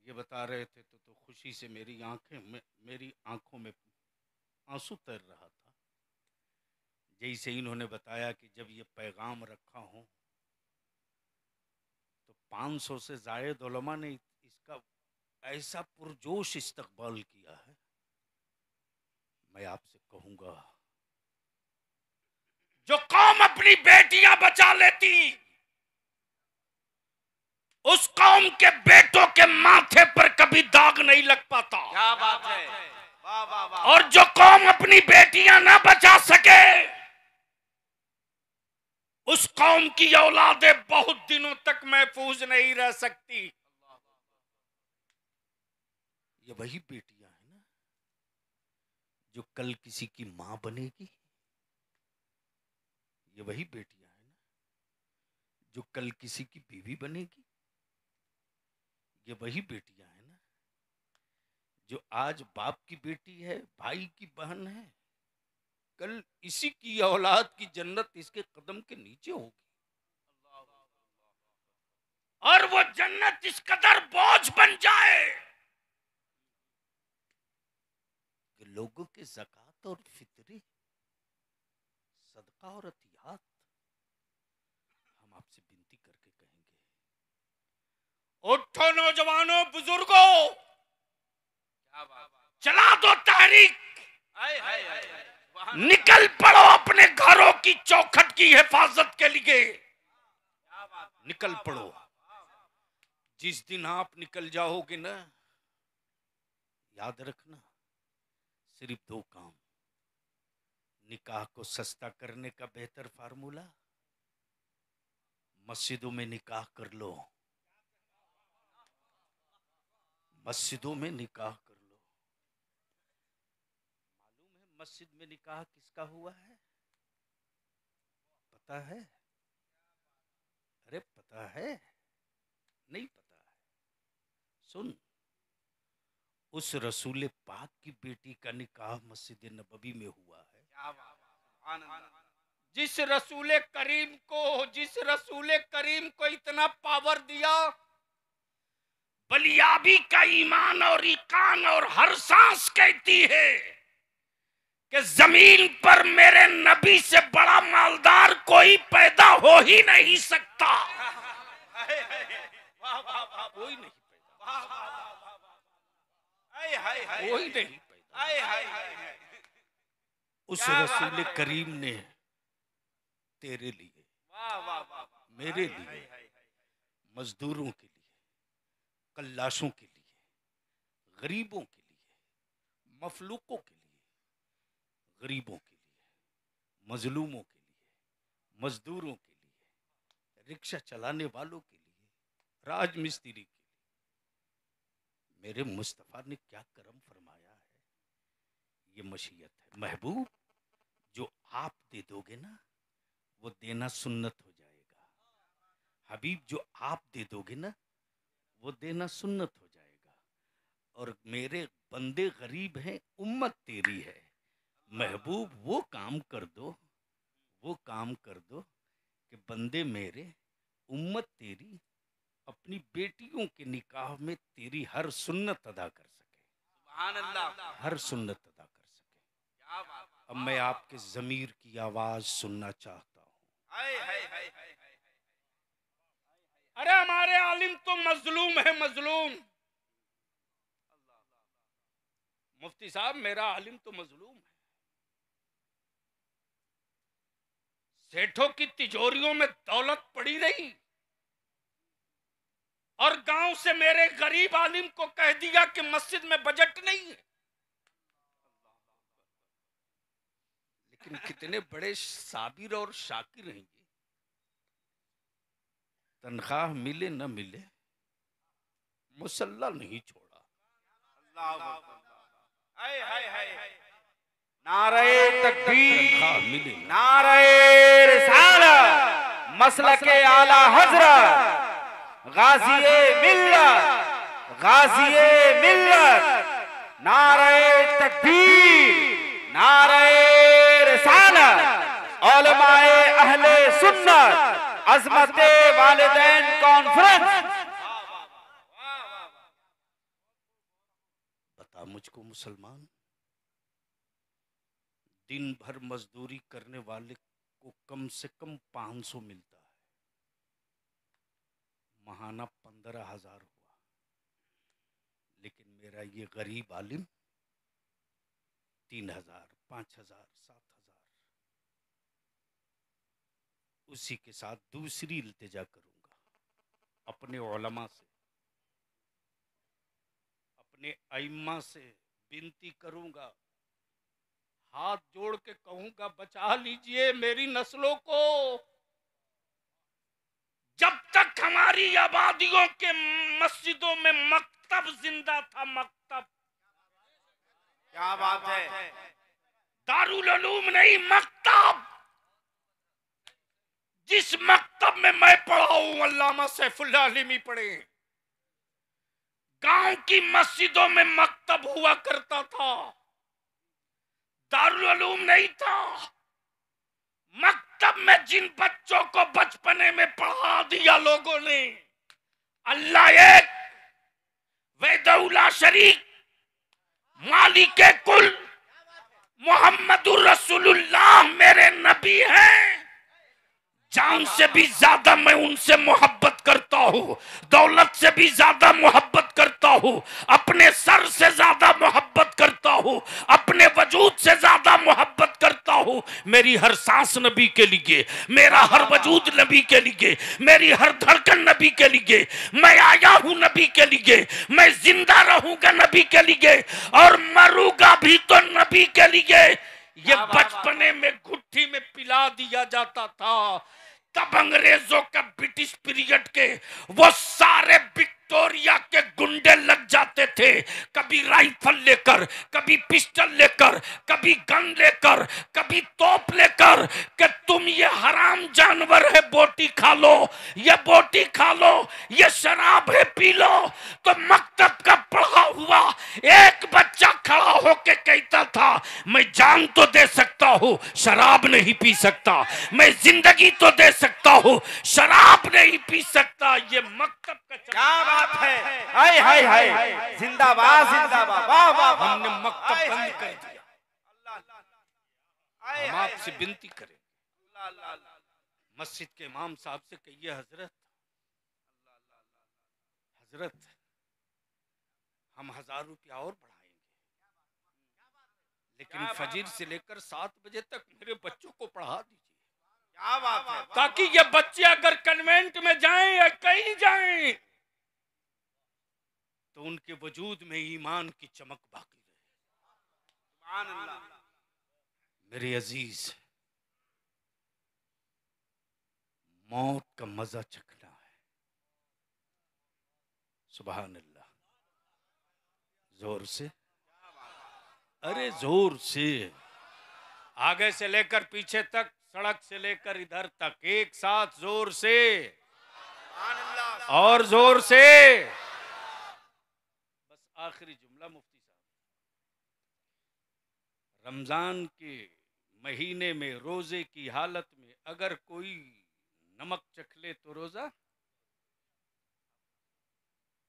Speaker 1: ये बता रहे थे तो खुशी से मेरी आंखों में आंसू तैर रहा था। जैसे इन्होंने बताया कि जब ये पैगाम रखा हो तो 500 से जायद उलमा ने इसका ऐसा पुरजोश इस्तकबाल किया है। मैं आपसे कहूंगा, जो कौम अपनी बेटियां बचा लेती उस कौम के बेटों के माथे पर कभी दाग नहीं लग पाता।
Speaker 3: क्या बात है, वाह वाह वाह,
Speaker 1: और जो कौम अपनी बेटियां ना बचा सके उस कौम की औलादें बहुत दिनों तक महफूज नहीं रह सकती। ये वही बेटियां हैं ना जो कल किसी की मां बनेगी। ये वही बेटियां हैं ना जो कल किसी की बीवी बनेगी। ये वही बेटियां हैं ना जो आज बाप की बेटी है, भाई की बहन है, कल इसी की औलाद की जन्नत इसके कदम के नीचे होगी। और वो जन्नत इस कदर बोझ बन जाए कि लोगों के ज़कात और फितरे, सदका और अतियात हम आपसे विनती करके कहेंगे, उठो नौजवानों बुजुर्गों, चला दो तहरीक, निकल पड़ो अपने घरों की चौखट की हिफाजत के लिए, निकल पड़ो। जिस दिन आप निकल जाओगे ना, याद रखना सिर्फ 2 काम, निकाह को सस्ता करने का बेहतर फार्मूला, मस्जिदों में निकाह कर लो, मस्जिदों में निकाह कर लो। मालूम है मस्जिद में निकाह किसका हुआ है? पता है? अरे पता है? नहीं पता है? सुन, उस रसूल पाक की बेटी का निकाह मस्जिद नबवी में हुआ है। जिस रसूल करीम को इतना पावर दिया, बलियाबी का ईमान और ईकान और हर सांस कहती है कि जमीन पर मेरे नबी से बड़ा मालदार कोई पैदा हो ही नहीं सकता। कोई नहीं पैदा, कोई नहीं पैदा। उस रसूल करीम ने तेरे लिए, मेरे लिए, मजदूरों के लिए, कल्लाशों के लिए, गरीबों के लिए, मफलूकों के लिए, गरीबों के लिए, मजलूमों के लिए, मजदूरों के लिए, रिक्शा चलाने वालों के लिए, राजमिस्त्री के लिए मेरे मुस्तफ़ा ने क्या करम फरमाया है। ये मशीयत है। महबूब, जो आप दे दोगे ना, वो देना सुन्नत हो जाएगा। हबीब, जो आप दे दोगे ना, वो देना सुन्नत हो जाएगा। और मेरे बंदे गरीब हैं, उम्मत तेरी है। महबूब, वो काम कर दो, वो काम कर दो कि बंदे मेरे, उम्मत तेरी अपनी बेटियों के निकाह में तेरी हर सुन्नत अदा कर सके। सुभान अल्लाह। हर सुन्नत अदा कर सके। अब मैं आपके ज़मीर की आवाज सुनना चाहता हूँ। अरे हमारे आलिम तो मजलूम है, मजलूम। मुफ्ती साहब, मेरा आलिम तो मजलूम है। सेठों की तिजोरियों में दौलत पड़ी रही और गांव से मेरे गरीब आलिम को कह दिया कि मस्जिद में बजट नहीं है। लेकिन कितने बड़े साबिर और शाकिर हैं ये। तनख्वाह मिले न मिले, मुसल्ला नहीं छोड़ा।
Speaker 3: नारे तकबीर, नारे रिसालत, मसलके आला हजरत, गाज़िए मिल्लत, गाज़िए मिल्लत, नारे तकबीर, नारे रिसालत, उलमाए अहले सुन्नत, अज़मते वालिदैन कॉन्फ्रेंस।
Speaker 1: बता मुझको मुसलमान, दिन भर मजदूरी करने वाले को कम से कम 500 मिलता है, महाना 15,000 हुआ। लेकिन मेरा ये गरीब आलिम 3,000, 5,000, 7,000, उसी के साथ दूसरी इल्तिजा करूंगा अपने उलमा से, अपने अइम्मा से विनती करूंगा, हाथ जोड़ के कहूंगा, बचा लीजिए मेरी नस्लों को। जब तक हमारी आबादियों के मस्जिदों में मकतब जिंदा था, मकतब,
Speaker 3: क्या बात है,
Speaker 1: दारुल उलूम नहीं, मकतब। जिस मकतब में मैं पढ़ा हूं, अल्लामा सैफुल्लाह अलीमी पढ़े। गांव की मस्जिदों में मकतब हुआ करता था, दारुल उलूम नहीं था। मकतब में जिन बच्चों को बचपने में पढ़ा दिया लोगों ने, अल्लाह एक, वहदहुल्ला शरीक, मालिके कुल, मोहम्मदुर रसूलुल्लाह मेरे नबी हैं। जान से भी ज्यादा मैं उनसे मोहब्बत करता हूँ, दौलत से भी ज्यादा मोहब्बत करता हूँ, अपने सर से ज्यादा मोहब्बत करता हूँ, अपने वजूद से ज्यादा मोहब्बत करता हूँ। मेरी हर सांस नबी के लिए, मेरा हर वजूद नबी के लिए, मेरी हर धड़कन नबी के लिए। मैं आया हूँ नबी के लिए, मैं जिंदा रहूंगा नबी के लिए और मरूंगा भी तो नबी के लिए। ये बचपने में घुट्टी में पिला दिया जाता था। तब अंग्रेजों का ब्रिटिश पीरियड के वो सारे विक्टोरिया के गुंडे लग जाते थे, कभी राइफल लेकर, कभी पिस्टल लेकर, कभी गन लेकर, कभी तोप लेकर, कि तुम ये हराम जानवर है, बोटी खा लो, ये बोटी खा लो, ये शराब है पी लो। तो मकतब का पढ़ा हुआ एक बच्चा खड़ा होके कहता था, मैं जान तो दे सकता हूँ, शराब नहीं पी सकता, मैं जिंदगी तो दे सकता हूँ, शराब नहीं पी सकता। ये मकतब का
Speaker 3: क्या बात है, हाय हाय हाय, जिंदाबाद जिंदाबाद, वाह वाह वाह।
Speaker 1: हमने मकतब बंद कर दिया। हम आपसे विनती करें, मस्जिद के इमाम साहब से कहिए, हजरत हजरत हम 1000 रुपया और बढ़ाएंगे, लेकिन फजर से लेकर 7 बजे तक मेरे बच्चों को पढ़ा दीजिए।
Speaker 3: क्या बात है,
Speaker 1: ताकि ये बच्चे अगर कन्वेंट में जाएं या कहीं जाएं तो उनके वजूद में ईमान की चमक बाकी रहे।
Speaker 3: सुभान अल्लाह।
Speaker 1: मेरे अजीज, मौत का मजा चखना है। सुभान अल्लाह, जोर से, अरे जोर से, आगे से लेकर पीछे तक, सड़क से लेकर इधर तक, एक साथ जोर से और जोर से। बस आखिरी जुमला मुफ्ती साहब, रमजान के महीने में रोजे की हालत में अगर कोई नमक चख ले तो रोजा,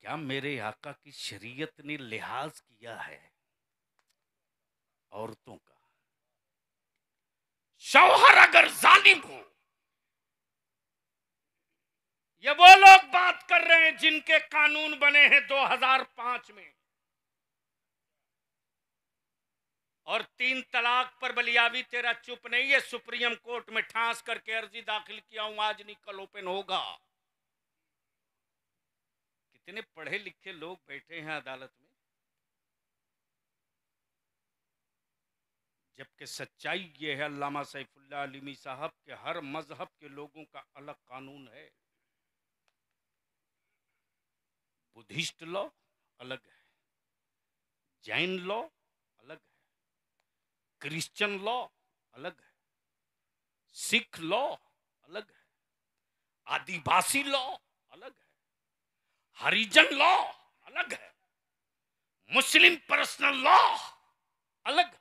Speaker 1: क्या मेरे आका की शरीयत ने लिहाज किया है औरतों का? शौहर अगर जालिम हो, ये वो लोग बात कर रहे हैं जिनके कानून बने हैं 2005 में, और 3 तलाक पर बलियावी तेरा चुप नहीं है, सुप्रीम कोर्ट में ठांस करके अर्जी दाखिल किया हूं, आज नहीं कल ओपन होगा। कितने पढ़े लिखे लोग बैठे हैं अदालत में, जबकि सच्चाई ये है अल्लामा सैफुल्लाह अलीमी साहब के हर मजहब के लोगों का अलग कानून है। बुद्धिस्ट लॉ अलग है, जैन लॉ अलग है, क्रिश्चियन लॉ अलग है, सिख लॉ अलग है, आदिवासी लॉ अलग है, हरिजन लॉ अलग है, मुस्लिम पर्सनल लॉ अलग है।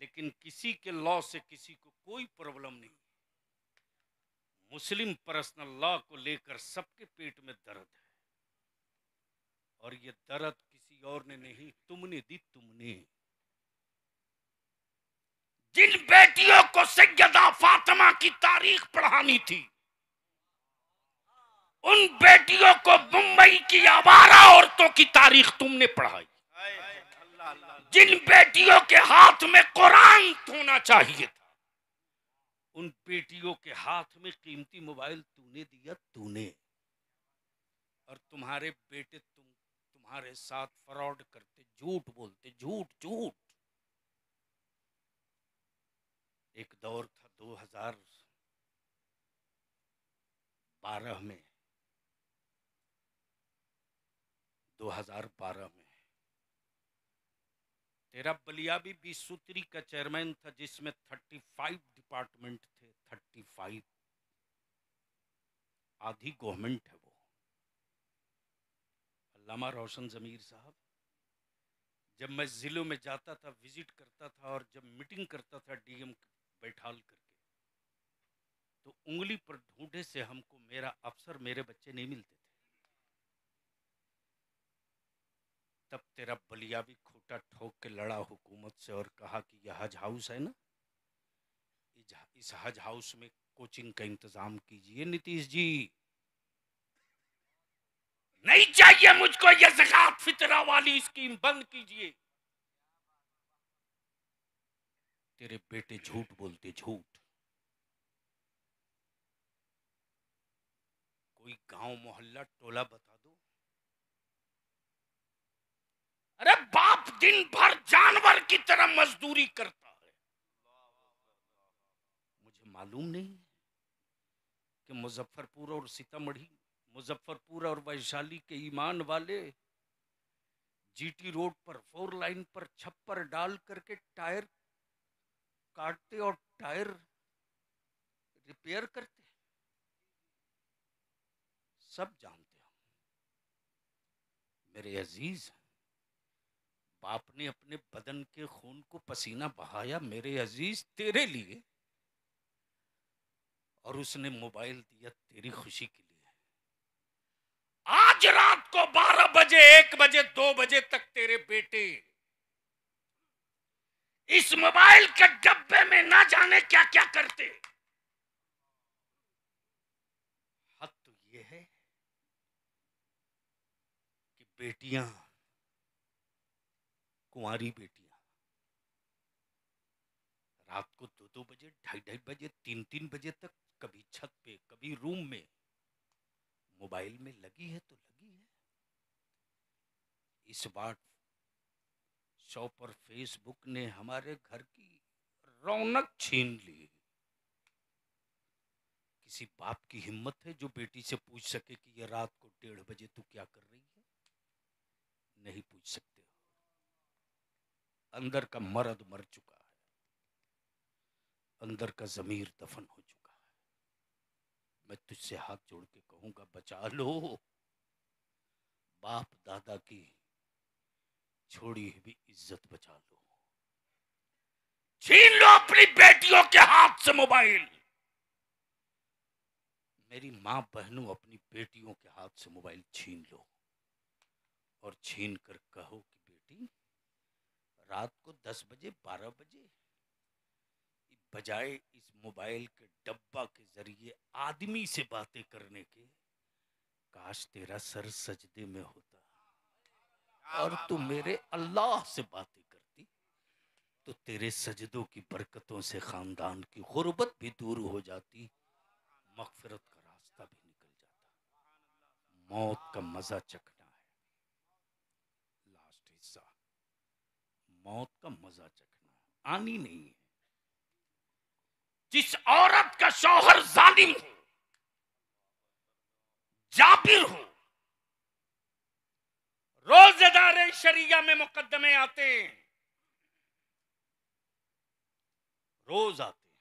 Speaker 1: लेकिन किसी के लॉ से किसी को कोई प्रॉब्लम नहीं। मुस्लिम पर्सनल लॉ को लेकर सबके पेट में दर्द है, और ये दर्द किसी और ने नहीं, तुमने दी। तुमने जिन बेटियों को सैयदा फातिमा की तारीख पढ़ानी थी, उन बेटियों को मुंबई की आवारा औरतों की तारीख तुमने पढ़ाई। जिन बेटियों के हाथ में कुरान होना चाहिए था, उन बेटियों के हाथ में कीमती मोबाइल तूने दिया। तूने, और तुम्हारे बेटे तुम्हारे साथ फ्रॉड करते, झूठ बोलते, झूठ झूठ। एक दौर था 2012 में, 2012 में तेरा बलियाबी 20 सूत्री का चेयरमैन था, जिसमें 35 डिपार्टमेंट थे। 35, आधी गवर्नमेंट है वो। अल्लामा रोशन जमीर साहब, जब मैं जिलों में जाता था, विजिट करता था, और जब मीटिंग करता था डीएम बैठाल करके, तो उंगली पर ढूंढे से हमको मेरा अफसर, मेरे बच्चे नहीं मिलते थे। तब तेरा बलियाबी खोटा ठोक के लड़ा हुकूमत से और कहा कि यह हज हाउस है ना, इस हज हाउस में कोचिंग का इंतजाम कीजिए नीतीश जी। नहीं चाहिए मुझको ये ज़कात फितरा वाली स्कीम, बंद कीजिए। तेरे बेटे झूठ बोलते, झूठ। कोई गांव मोहल्ला टोला बता दो। अरे बाप दिन भर जानवर की तरह मजदूरी करता है। मुझे मालूम नहीं कि मुजफ्फरपुर और सीतामढ़ी, मुजफ्फरपुर और वैशाली के ईमान वाले जीटी रोड पर 4 लाइन पर छप्पर डाल करके टायर काटते और टायर रिपेयर करते, सब जानते हो। मेरे अजीज, बाप ने अपने बदन के खून को पसीना बहाया मेरे अजीज तेरे लिए, और उसने मोबाइल दिया तेरी खुशी के लिए। आज रात को 12 बजे, 1 बजे, 2 बजे तक तेरे बेटे इस मोबाइल के डब्बे में ना जाने क्या क्या करते। हद तो ये है कि बेटियां, कुंवारी बेटियां रात को 2-2 बजे, 2:30 बजे, 3-3 बजे तक कभी छत पे कभी रूम में मोबाइल में लगी है तो लगी है। इस बार शॉप और फेसबुक ने हमारे घर की रौनक छीन ली। किसी बाप की हिम्मत है जो बेटी से पूछ सके कि ये रात को 1:30 बजे तू क्या कर रही है? नहीं पूछ सकते हो। अंदर का मर्द मर चुका है, अंदर का जमीर दफन हो चुका है। मैं तुझसे हाथ जोड़ के कहूंगा, बचा लो बाप दादा की छोड़ी हुई इज्जत, बचा लो। छीन लो अपनी बेटियों के हाथ से मोबाइल। मेरी मां बहनों, अपनी बेटियों के हाथ से मोबाइल छीन लो और छीन कर कहो कि बेटी रात को 10 बजे 12 बजे बजाय इस मोबाइल के डब्बा के जरिए आदमी से बातें करने के, काश तेरा सर सजदे में होता और तू मेरे अल्लाह से बातें करती, तो तेरे सजदों की बरकतों से खानदान की गुर्बत भी दूर हो जाती, मगफिरत का रास्ता भी निकल जाता। मौत का मजा चखना है, लास्ट हिस्सा, मौत का मजा चखना है, आनी नहीं है। जिस औरत का शौहर जालिम हो, जाबिर हो, रोजेदार शरिया में मुकदमे आते हैं, रोज आते हैं।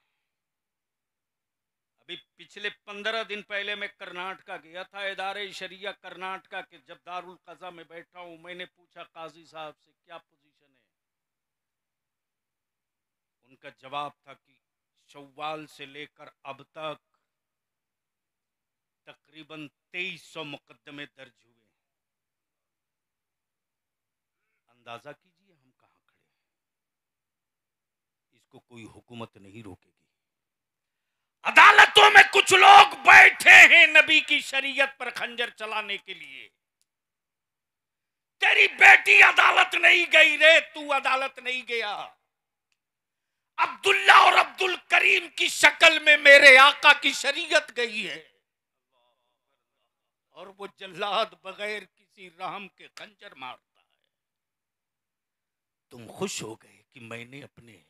Speaker 1: अभी पिछले 15 दिन पहले मैं कर्नाटका गया था, इदारे शरिया कर्नाटका के। जब दारुल कज़ा में बैठा हूं, मैंने पूछा काजी साहब से क्या पोजीशन है। उनका जवाब था कि शव्वाल से लेकर अब तक तकरीबन 2300 मुकदमे दर्ज हुए। अंदाजा कीजिए हम कहां खड़े हैं। इसको कोई हुकूमत नहीं रोकेगी। अदालतों में कुछ लोग बैठे हैं नबी की शरीयत पर खंजर चलाने के लिए। तेरी बेटी अदालत नहीं गई रे, तू अदालत नहीं गया। अब्दुल्ला और अब्दुल करीम की शक्ल में मेरे आका की शरीयत गई है, और वो जल्लाद बगैर किसी रहम के खंजर मारता है। तुम खुश हो गए कि मैंने अपने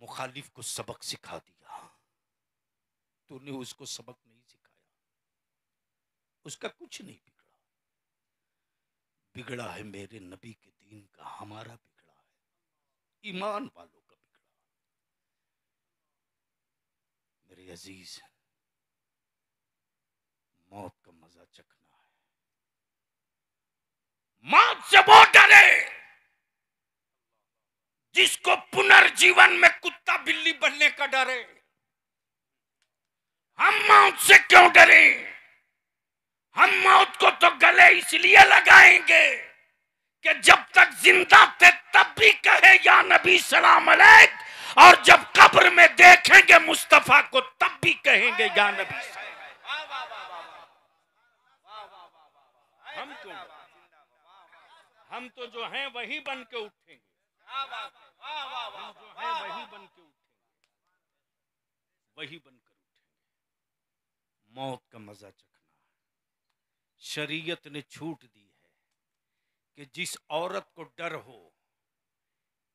Speaker 1: मुखालिफ को सबक सिखा दिया। तूने उसको सबक नहीं सिखाया, उसका कुछ नहीं बिगड़ा। बिगड़ा है मेरे नबी के दीन का, हमारा बिगड़ा है, ईमान वालों का बिगड़ा। मेरे अजीज, मौत का मजा चखना है। मौत से वो डरे जिसको पुनर्जीवन में कुत्ता बिल्ली बनने का डर है। हम मौत से क्यों डरे? हम मौत को तो गले इसलिए लगाएंगे कि जब तक जिंदा थे तब भी कहे या नबी सलाम अलैक, और जब कब्र में देखेंगे मुस्तफा को तब भी कहेंगे या नबी साहब। हम क्यों, हम तो जो हैं वही बन के उठेंगे, हम जो हैं वही बन के उठेंगे, वही बनकर उठेंगे। मौत का मजा चखना है। शरीयत ने छूट दी है कि जिस औरत को डर हो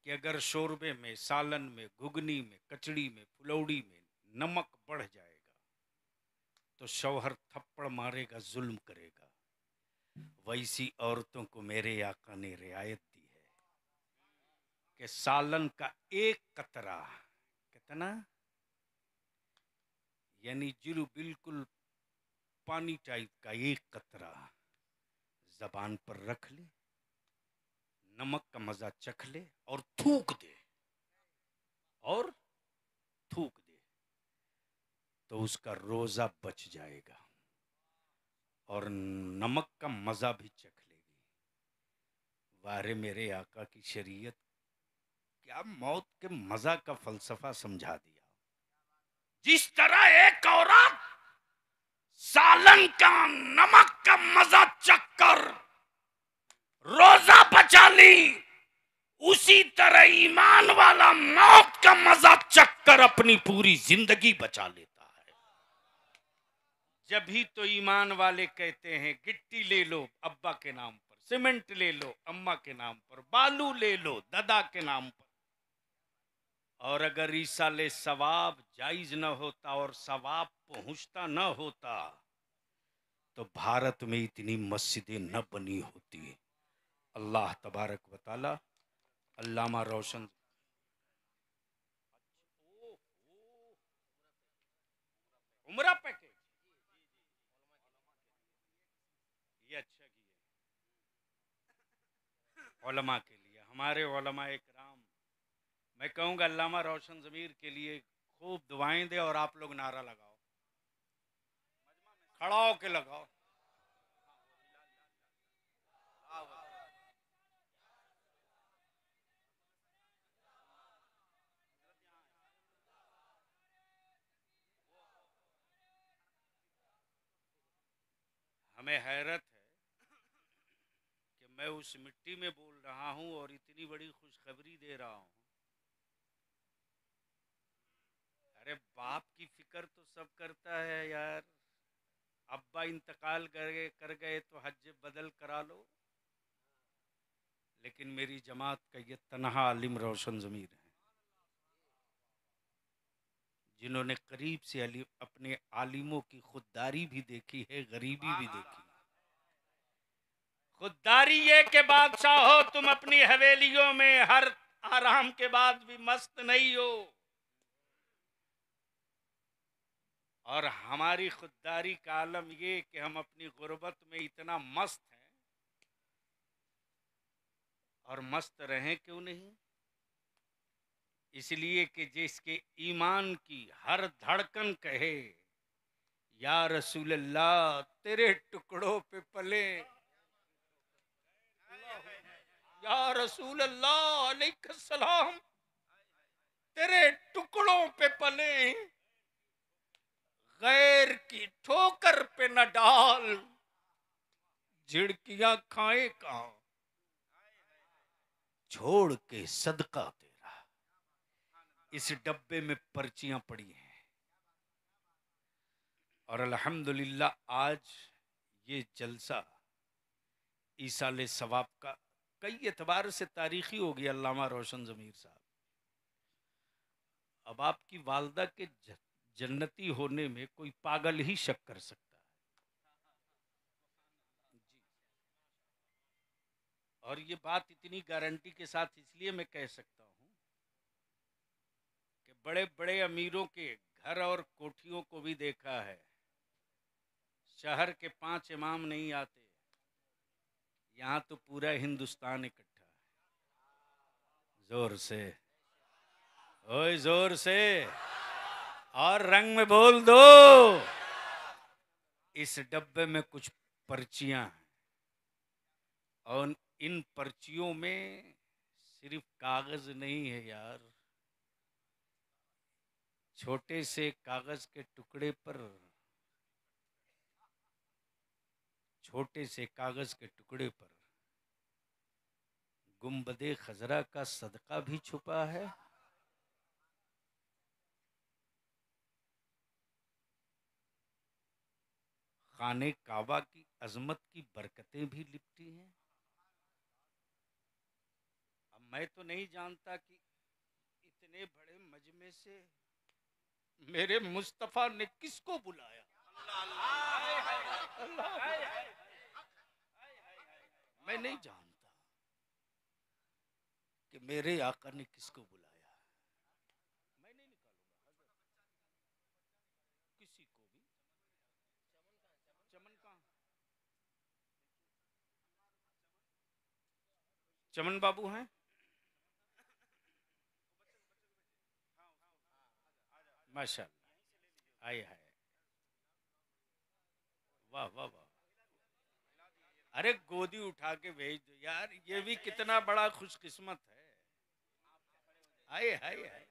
Speaker 1: कि अगर शोरबे में, सालन में, घुगनी में, कचड़ी में, फुलौड़ी में नमक बढ़ जाएगा तो शौहर थप्पड़ मारेगा, जुल्म करेगा, वैसी औरतों को मेरे आका ने रियायत दी है कि सालन का एक कतरा, कितना, यानी जिरु बिल्कुल पानी टाइप का एक कतरा जबान पर रख ले, नमक का मजा चख ले और थूक दे, और थूक दे, तो उसका रोजा बच जाएगा और नमक का मजा भी चख लेगी। वारे मेरे आका की शरीयत क्या मौत के मजा का फलसफा समझा दिया। जिस तरह एक औरत सालन का, नमक का मजा चखकर रोजा बचा ली, उसी तरह ईमान वाला मौत का मजा चखकर अपनी पूरी जिंदगी बचा लेता है। जब ही तो ईमान वाले कहते हैं गिट्टी ले लो अब्बा के नाम पर, सीमेंट ले लो अम्मा के नाम पर, बालू ले लो दादा के नाम पर। और अगर ईसाले सवाब जायज न होता और सवाब पहुंचता न होता तो भारत में इतनी मस्जिदें न बनी होती। अल्लाह तबारक व तआला अल्लामा रोशन, उम्रा पैकेज ये अच्छा किया उलमा के लिए, हमारे उलमा इकराम। मैं कहूँगा अल्लामा रोशन ज़मीर के लिए खूब दुआएं दे और आप लोग नारा लगाओ, खड़ा होके लगाओ। हमें हैरत है कि मैं उस मिट्टी में बोल रहा हूं और इतनी बड़ी खुशखबरी दे रहा हूं। अरे बाप की फिक्र तो सब करता है यार। अब्बा इंतकाल कर गए तो हज बदल करा लो, लेकिन मेरी जमात का ये तनहा आलिम रोशन ज़मीर है जिन्होंने करीब से अपने आलिमों की खुददारी भी देखी है, गरीबी भी देखी। खुददारी ये कि बादशाह हो तुम अपनी हवेलियों में हर आराम के बाद भी मस्त नहीं हो, और हमारी खुददारी का आलम ये कि हम अपनी गुर्बत में इतना मस्त हैं, और मस्त रहें क्यों नहीं, इसलिए कि जिसके ईमान की हर धड़कन कहे या रसूल अल्लाह तेरे टुकड़ों पे पले, या रसूल अल्लाह अलैहिस्सलाम तेरे टुकड़ों पे पले, गैर की ठोकर पे न डाल, झिड़कियां खाए कहां छोड़ के सदका तेरा। इस डब्बे में पर्चियां पड़ी हैं और अल्हम्दुलिल्लाह आज ये जलसा ईसाले सवाब का कई एतबार से तारीखी हो गया। अल्लामा रोशन ज़मीर साहब, अब आपकी वालदा के जन्नती होने में कोई पागल ही शक कर सकता है जी। और ये बात इतनी गारंटी के साथ इसलिए मैं कह सकता हूँ कि बड़े बड़े अमीरों के घर और कोठियों को भी देखा है, शहर के 5 इमाम नहीं आते, यहाँ तो पूरा हिंदुस्तान इकट्ठा है। जोर से, ओए जोर से, और रंग में बोल दो। इस डब्बे में कुछ पर्चियां हैं और इन पर्चियों में सिर्फ कागज नहीं है यार, छोटे से कागज के टुकड़े पर, छोटे से कागज के टुकड़े पर गुंबदे खजरा का सदका भी छुपा है। खाने काबा की अजमत की बरकतें भी लिपटी हैं। अब मैं तो नहीं जानता कि इतने बड़े मजमे से मेरे मुस्तफा ने किसको बुलाया। मैं नहीं जानता कि मेरे आका ने किसको बुलाया। मैं नहीं निकालूंगा किसी को भी। चमन कहाँ? चमन बाबू हैं? माशाअल्लाह, आए है। वाह वाह वाह। अरे गोदी उठा के भेज दो यार, ये भी कितना बड़ा खुशकिस्मत है। आए हाय हाय।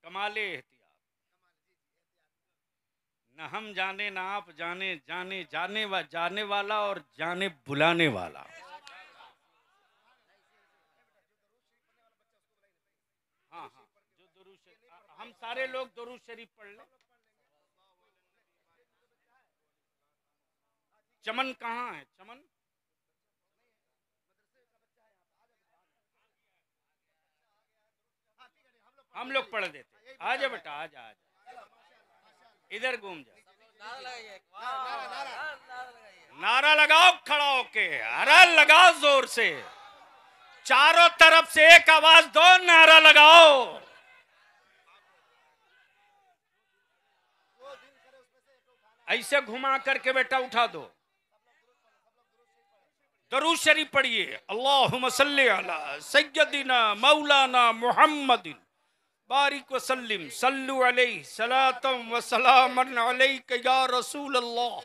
Speaker 1: कमाले एहतियात, न हम जाने ना आप जाने, जाने वाला और जाने बुलाने वाला। हाँ हाँ, जो दुरूद शरीफ, हम सारे लोग दुरूद शरीफ पढ़ लें। चमन कहाँ है? चमन हम लोग पढ़ देते। आजा बेटा, आजा आजा, इधर घूम जा। नारा लगाओ खड़ा होके, अरे लगाओ जोर से, चारों तरफ से एक आवाज दो, नारा लगाओ। ऐसे घुमा करके बेटा उठा दो। दरूद शरीफ पढ़िए। अल्लाहुम्मा सल्ली अला सय्यदिना मौलाना मुहम्मदिन बारिक वसल्लिम सल्लु अलैहि सलातम व सलामन अलैका या रसूल अल्लाह।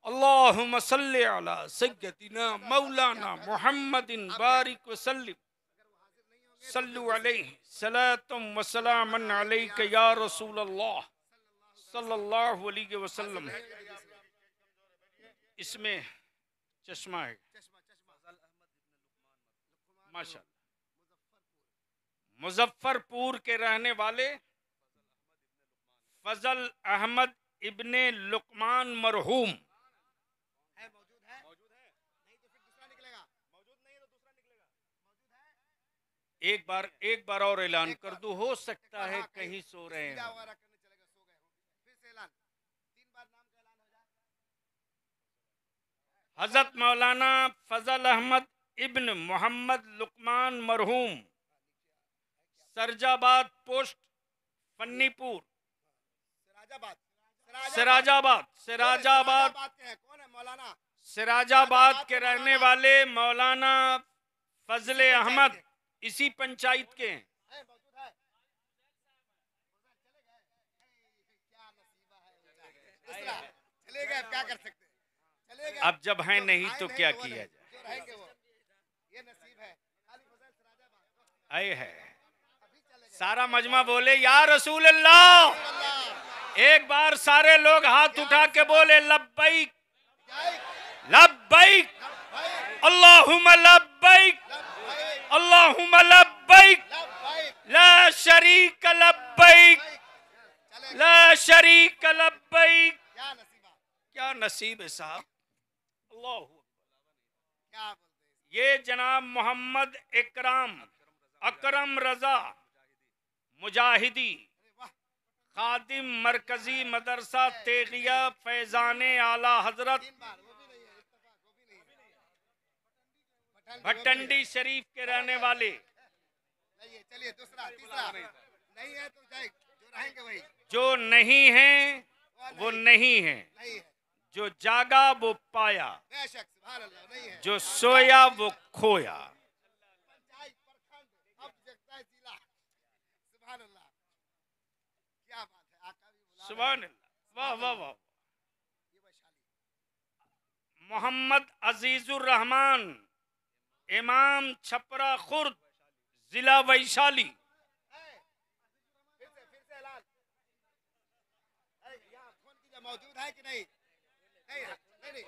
Speaker 1: अल्लाहुम्मा सल्ली अला सय्यदिना मौलाना मुहम्मदिन बारिक वसल्लिम सल्लु अलैहि सलातम व सलामन अलैका या रसूल अल्लाह सल्लल्लाहु अलैहि वसल्लम। इसमें चश्मा है माशाअल्लाह। मुजफ्फरपुर के रहने वाले फजल अहमद इब्ने लुकमान मरहूम। एक बार और ऐलान कर दूं, हो सकता है कहीं सो रहे हैं। हजरत मौलाना फजल अहमद इब्न मोहम्मद लुकमान मरहूम, सरजाबाद पोस्ट, फन्नीपुर, सिराजाबाद के रहने वाले मौलाना फजले अहमद इसी पंचायत के हैं।
Speaker 4: क्या कर सकते?
Speaker 1: अब जब है नहीं तो क्या किया जाए। आए है सारा मजमा बोले या रसूल अल्लाह। एक बार सारे लोग हाथ उठा के बोले लब्बैक लब्बैक अल्लाहुम्मा लब्बैक अल्लाहुम्मा लब्बैक ला शरीक लब्बैक ला शरीक लब्बैक। क्या नसीब है साहब। अल्लाह ये जनाब मोहम्मद अकरम रजा मुजाहिदी खादिम मरकजी मदरसा तेगिया फैजाने आला हजरत भटंडी शरीफ के रहने वाले।
Speaker 4: चलिए दूसरा तीसरा नहीं है तो जो रहेंगे वही।
Speaker 1: जो नहीं है वो नहीं है, जो जागा वो पाया, जो सोया वो खोया। सुभान अल्लाह, वाह वाह वाह। मोहम्मद अजीजुर रहमान, इमाम छपरा खुर्द, जिला वैशाली।
Speaker 4: फिर से ऐलान। यहाँ फोन कीजिए, मौजूद है कि नहीं? नहीं नहीं,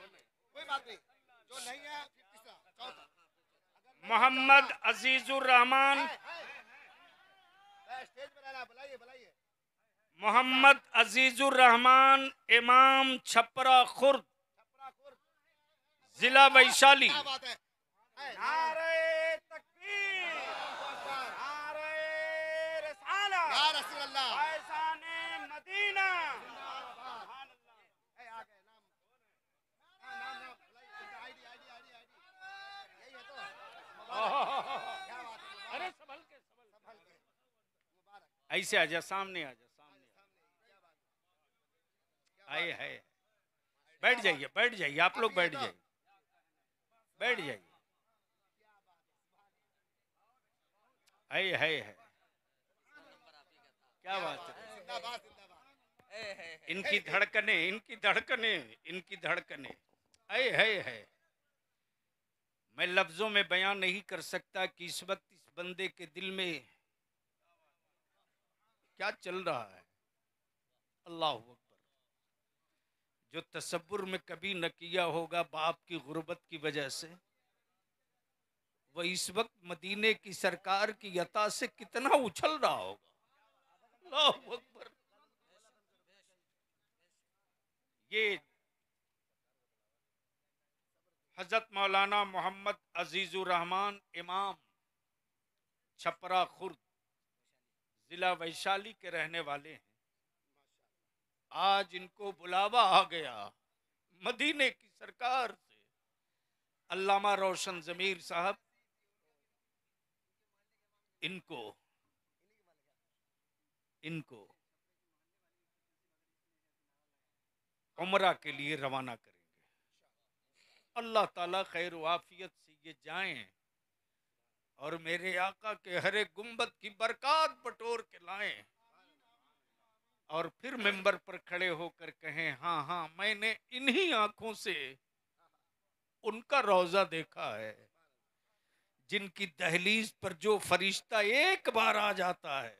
Speaker 4: कोई बात नहीं। जो नहीं है फिर तीसरा चौथा।
Speaker 1: मोहम्मद अजीजुर रहमान,
Speaker 4: स्टेज पर आना, बुलाइए बुलाइए।
Speaker 1: मोहम्मद अजीजुर रहमान, इमाम छपरा खुर्द, जिला वैशाली।
Speaker 4: क्या बात है?
Speaker 3: नारे तकबीर, नारे रिसालत,
Speaker 4: या रसूल अल्लाह।
Speaker 3: फैज़ाने मदीना।
Speaker 4: आ गए नाम। नाम नाम बुलाइए। आईडी आईडी आईडी आईडी यही है तो। क्या बात है?
Speaker 1: अरे संभल के
Speaker 4: संभल के। मुबारक।
Speaker 1: ऐसे आजा, सामने आजा, सामने आए है। बैठ जाइए, बैठ जाइए, आप लोग बैठ जाइए, बैठ जाइए। आए है। क्या बात है?
Speaker 4: जिंदाबाद जिंदाबाद।
Speaker 1: इनकी धड़कने, इनकी धड़कने, इनकी धड़कने। है। मैं लफ्जों में बयान नहीं कर सकता कि इस वक्त इस बंदे के दिल में क्या चल रहा है। अल्लाह अकबर। जो तसव्वुर में कभी न किया होगा बाप की गुर्बत की वजह से, वह इस वक्त मदीने की सरकार की अता से कितना उछल रहा होगा। अल्लाह अकबर। ये हजरत मौलाना मोहम्मद अजीजुर रहमान, इमाम छपरा खुर्द, जिला वैशाली के रहने वाले हैं। आज इनको बुलावा आ गया मदीने की सरकार से। अल्लामा रोशन जमीर साहब इनको उम्रा के लिए रवाना करेंगे। अल्लाह ताला खैर वाफियत से ये जाएं और मेरे आका के हरे गुंबद की बरकत बटोर के लाएं और फिर मिंबर पर खड़े होकर कहें, हाँ हाँ मैंने इन्हीं आंखों से उनका रोजा देखा है जिनकी दहलीज पर जो फरिश्ता एक बार आ जाता है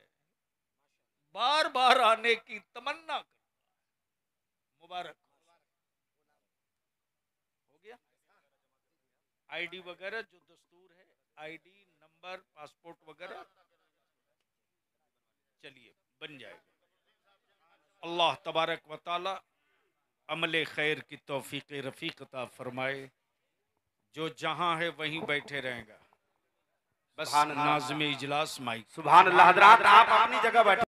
Speaker 1: बार बार आने की तमन्ना करता है। मुबारक हो गया। आईडी वगैरह जो दस्तूर है, आईडी नंबर, पासपोर्ट वगैरह, चलिए बन जाएगा। अल्लाह तबारक व ताला अमल खैर की तौफीक रफ़ीक अता फरमाए। जो जहां है वहीं बैठे रहेगा। बस नाज़िम इजलास माइक।
Speaker 3: सुभान अल्लाह। हजरात आप अपनी जगह बैठे।